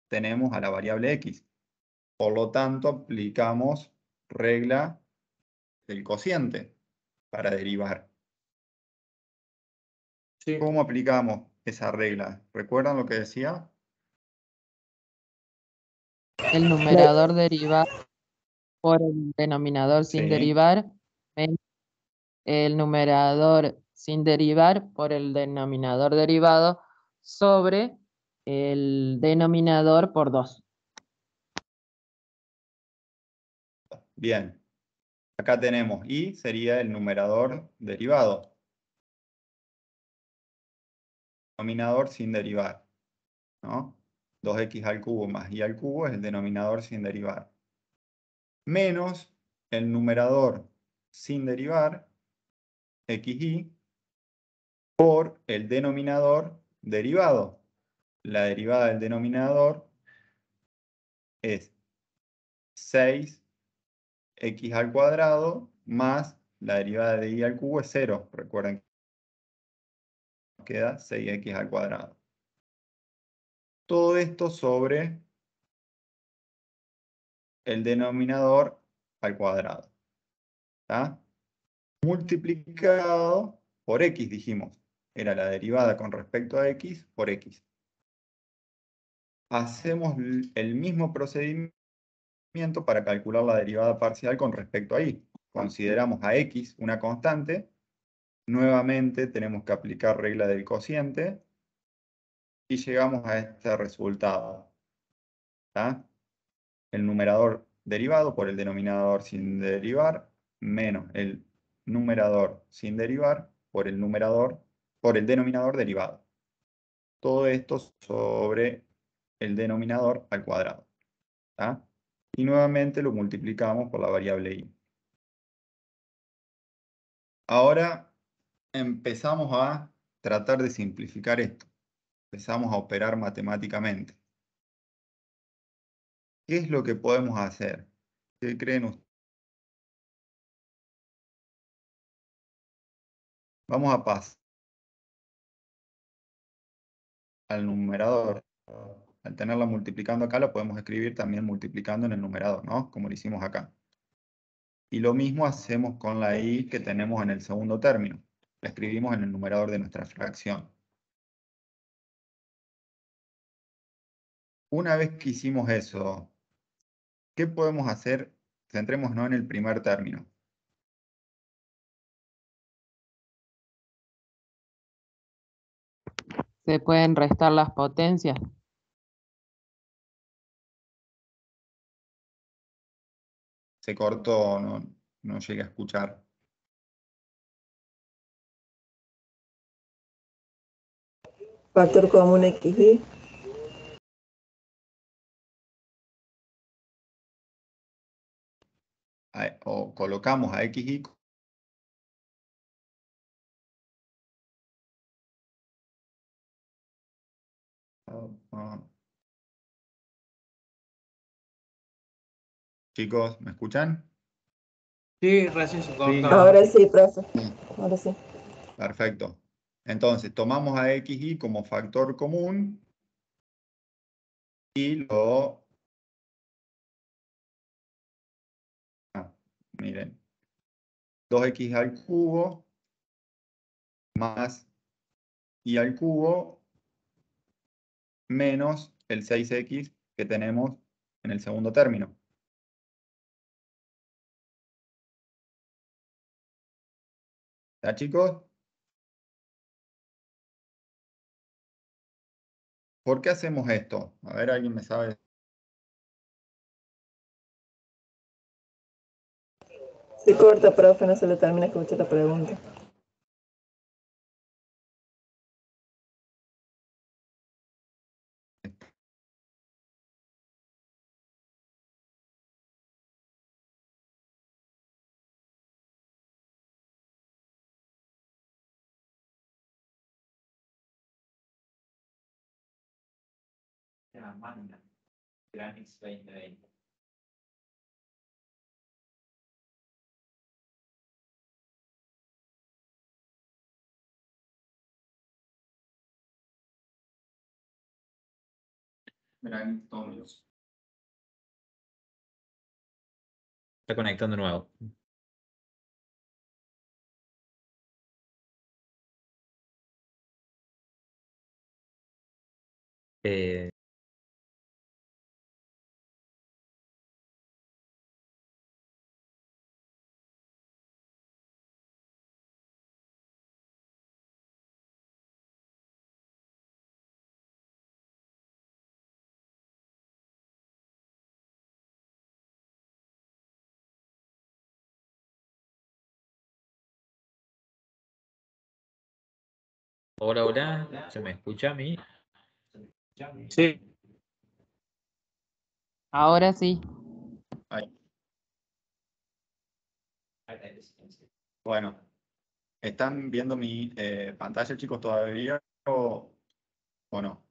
tenemos a la variable x. Por lo tanto, aplicamos regla del cociente para derivar. Sí. ¿Cómo aplicamos esa regla? ¿Recuerdan lo que decía? El numerador deriva por el denominador sin Sí. derivar, menos el numerador sin derivar por el denominador derivado sobre el denominador por 2. Bien. Acá tenemos y sería el numerador derivado. Denominador sin derivar, ¿no? 2x al cubo más y al cubo es el denominador sin derivar. Menos el numerador sin derivar, xy, por el denominador derivado. La derivada del denominador es 6x al cuadrado más la derivada de y al cubo es 0. Recuerden que nos queda 6x al cuadrado. Todo esto sobre el denominador al cuadrado. ¿Está? Multiplicado por x, dijimos. Era la derivada con respecto a x por x. Hacemos el mismo procedimiento para calcular la derivada parcial con respecto a y. Consideramos a x una constante. Nuevamente tenemos que aplicar regla del cociente. Y llegamos a este resultado. ¿Está? El numerador derivado por el denominador sin derivar, menos el numerador sin derivar por el denominador derivado. Todo esto sobre el denominador al cuadrado. ¿Tá? Y nuevamente lo multiplicamos por la variable y. Ahora empezamos a tratar de simplificar esto. Empezamos a operar matemáticamente. ¿Qué es lo que podemos hacer? ¿Qué creen ustedes? Vamos a pasar al numerador. Al tenerla multiplicando acá, la podemos escribir también multiplicando en el numerador, ¿no? Como lo hicimos acá. Y lo mismo hacemos con la y que tenemos en el segundo término. La escribimos en el numerador de nuestra fracción. Una vez que hicimos eso, ¿qué podemos hacer? Centrémonos en el primer término. Se pueden restar las potencias. Se cortó, no llegué a escuchar. Factor común xy. O colocamos a xy Chicos, ¿me escuchan? Sí, recién se cortó. Ahora sí, profe. Ahora sí. Perfecto. Entonces, tomamos a xy como factor común y lo... miren. 2x al cubo más y al cubo menos el 6x que tenemos en el segundo término. ¿Está, chicos? ¿Por qué hacemos esto? A ver, ¿alguien me sabe? Se corta, profe, no se le termina de escuchar la pregunta. Granix 2020. Granix Dominos. Está conectando de nuevo. Eh, Hola, hola. ¿Se me escucha a mí? Sí. Ahora sí. Ahí. Bueno, ¿están viendo mi pantalla, chicos, todavía o no?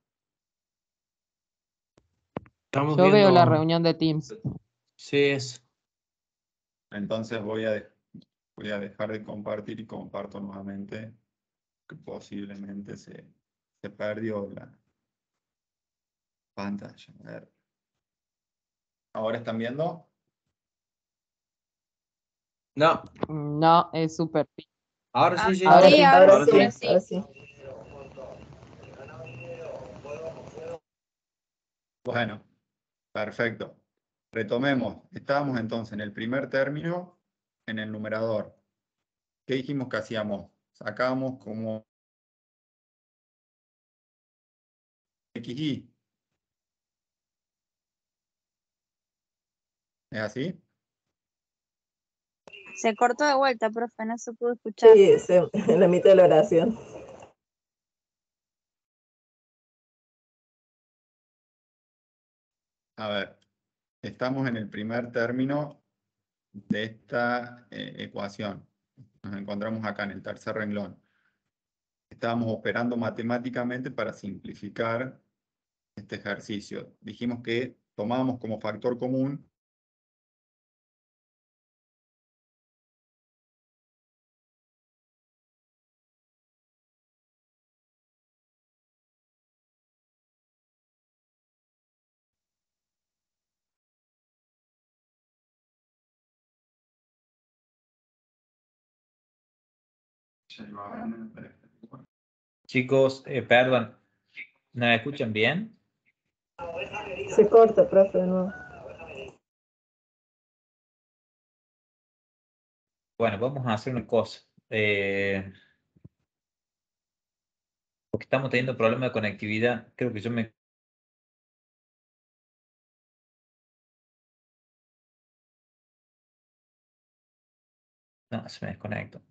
Estamos Yo veo la viendo. reunión de Teams. Sí, es. Entonces voy a dejar de compartir y comparto nuevamente, que posiblemente se perdió la pantalla. A ver. ¿Ahora están viendo? No, No, es súper. ahora sí, sí. Ahora Ahora, sí. ahora sí, ahora sí. ahora sí. Bueno, perfecto. Retomemos. Estábamos entonces en el primer término, en el numerador. ¿Qué dijimos que hacíamos? Sacábamos como XY. ¿Es así? Se cortó de vuelta, profe, no se pudo escuchar. Sí, en la mitad de la oración. A ver, estamos en el primer término de esta ecuación. Nos encontramos acá en el tercer renglón. Estábamos operando matemáticamente para simplificar este ejercicio. Dijimos que tomábamos como factor común Chicos, perdón. ¿No me escuchan bien? Se corta, profe, de nuevo. Bueno, vamos a hacer una cosa. Porque estamos teniendo problemas de conectividad. Creo que yo me... No, se me desconectó.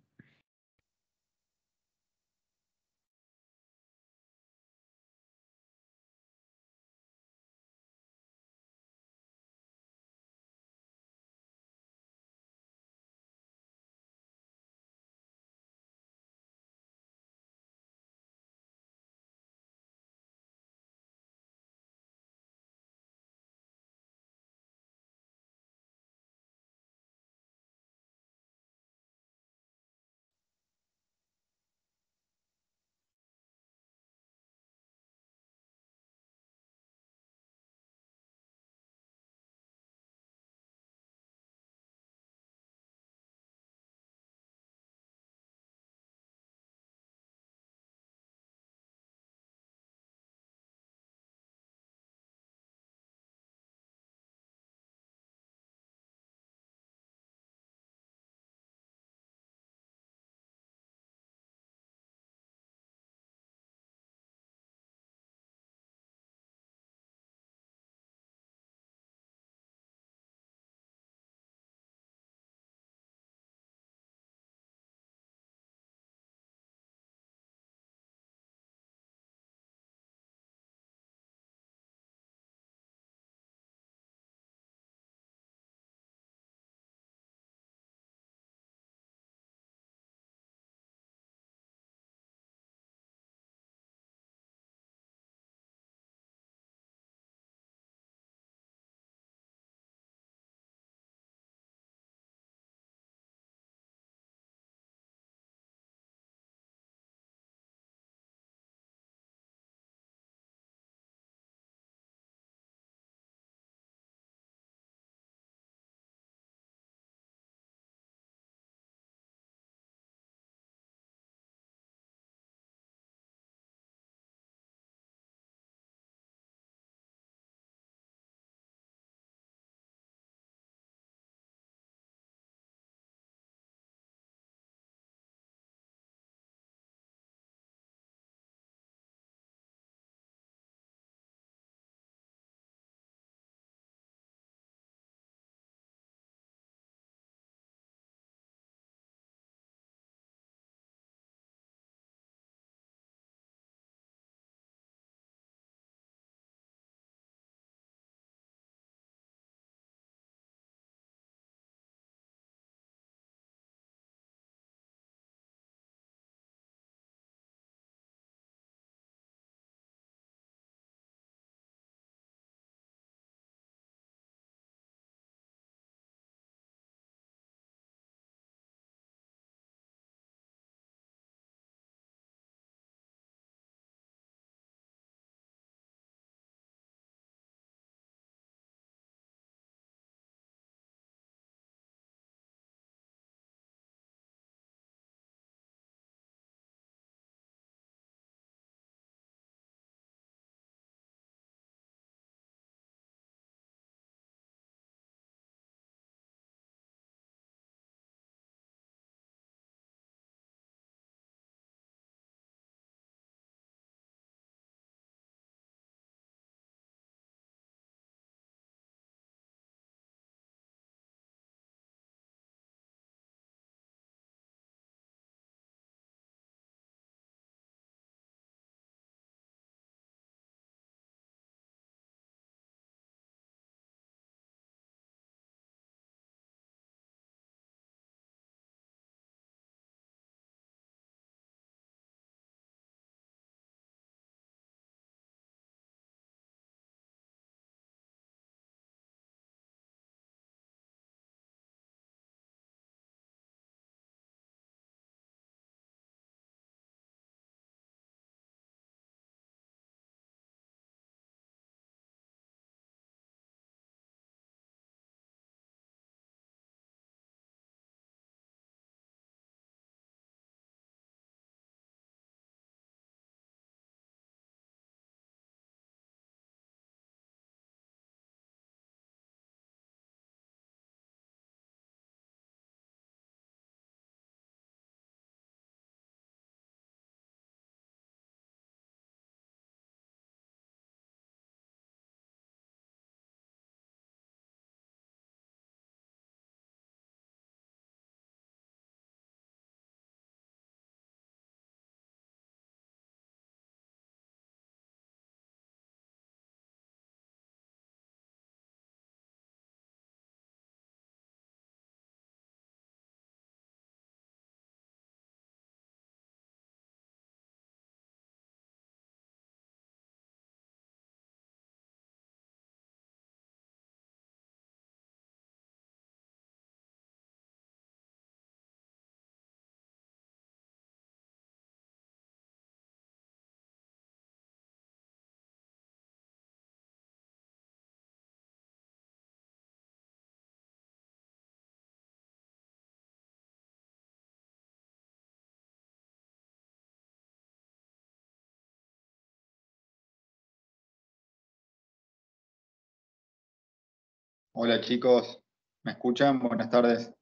Hola chicos, ¿me escuchan? Buenas tardes.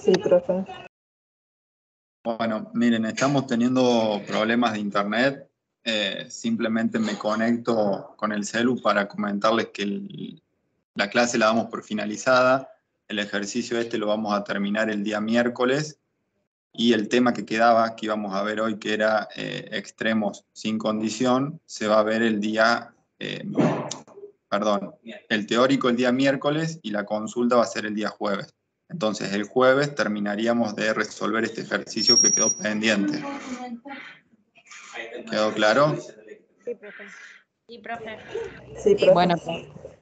Sí, profe. Bueno, miren, estamos teniendo problemas de internet. Simplemente me conecto con el celu para comentarles que la clase la damos por finalizada. El ejercicio este lo vamos a terminar el día miércoles. Y el tema que quedaba, que íbamos a ver hoy, que era extremos sin condición, se va a ver el día, el teórico el día miércoles y la consulta va a ser el día jueves. Entonces el jueves terminaríamos de resolver este ejercicio que quedó pendiente. ¿Quedó claro? Sí, profe. Sí, profe. Sí, profe. Bueno,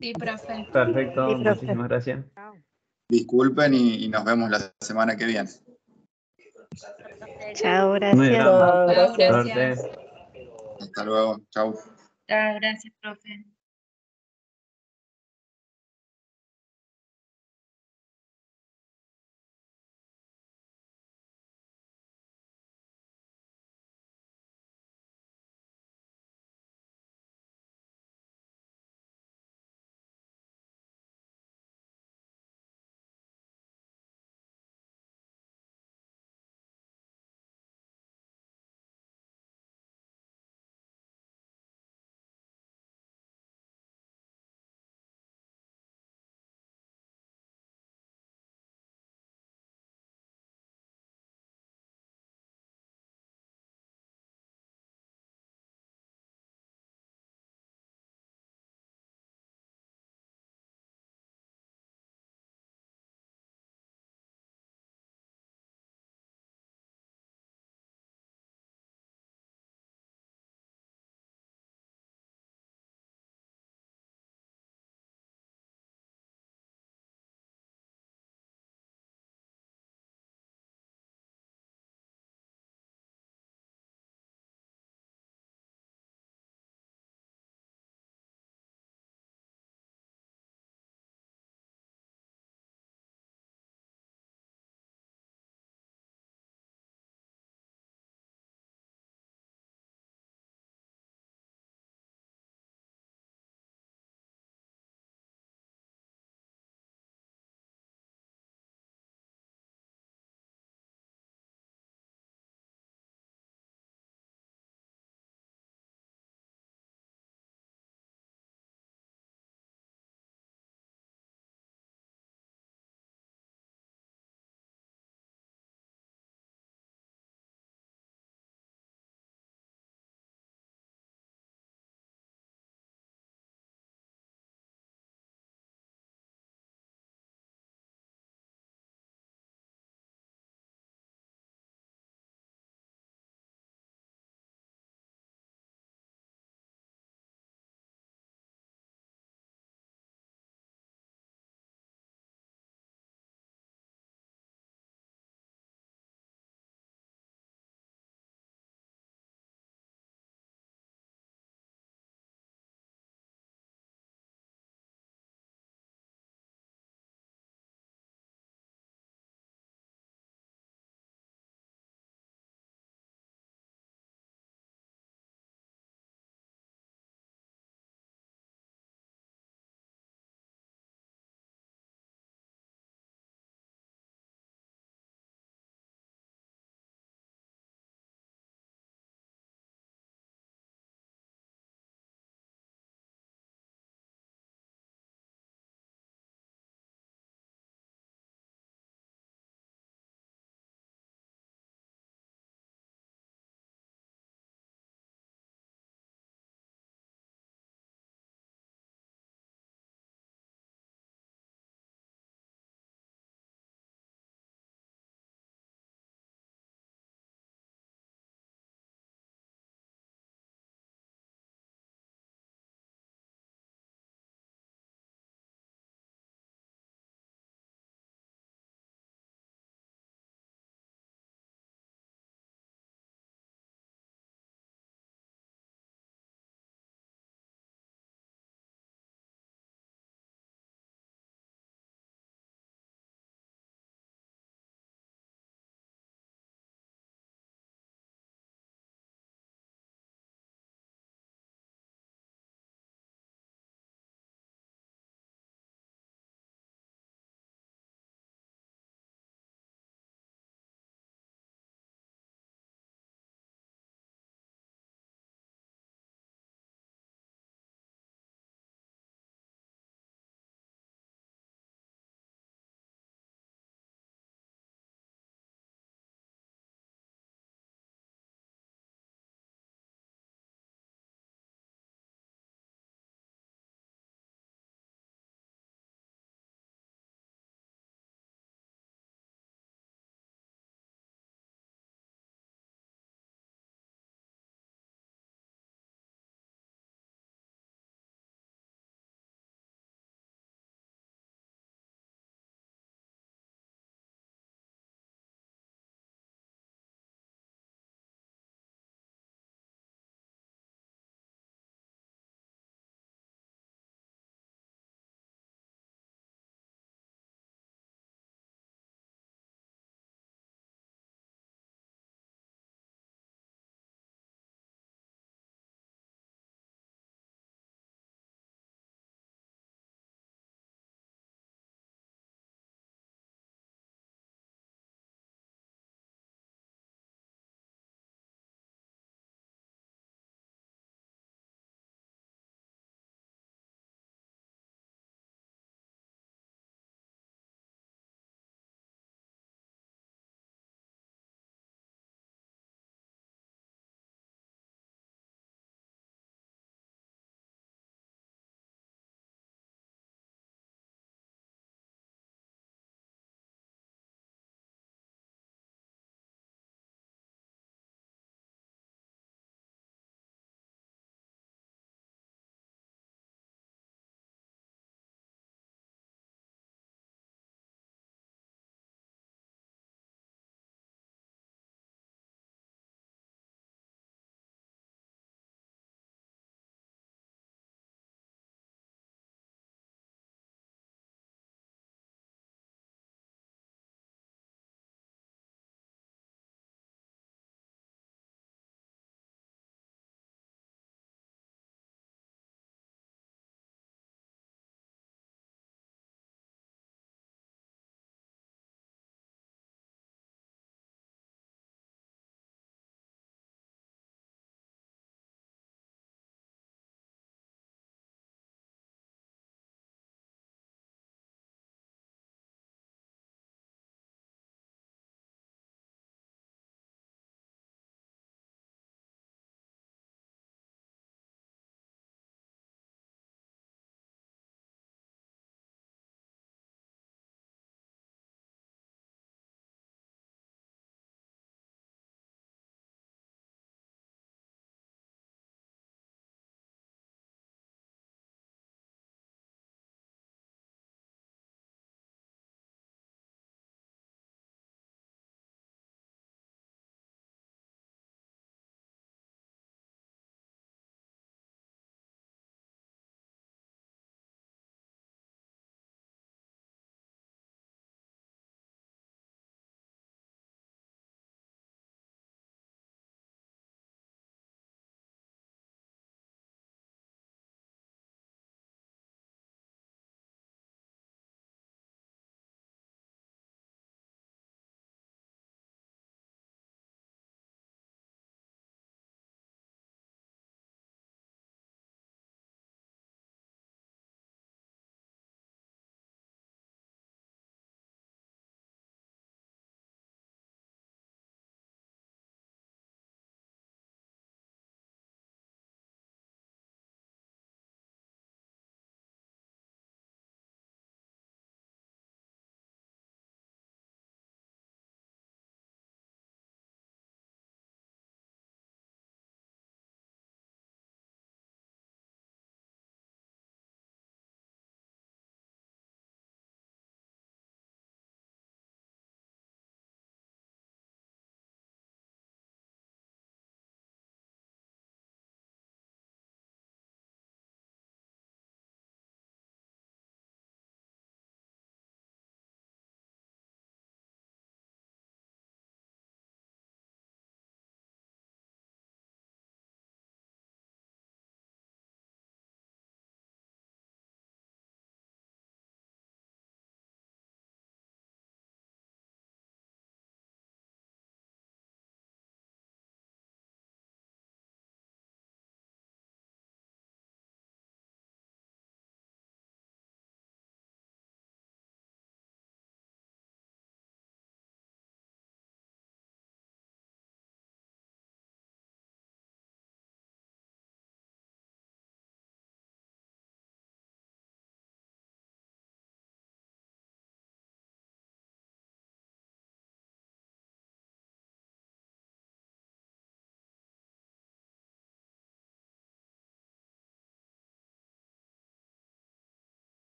Sí, profe. Perfecto, Sí, profe. muchísimas gracias. Disculpen y nos vemos la semana que viene. Chao, Muy gracias. bien. Chao, Chao, gracias. Suerte. gracias. Hasta luego. Chau. Chao, gracias, profe.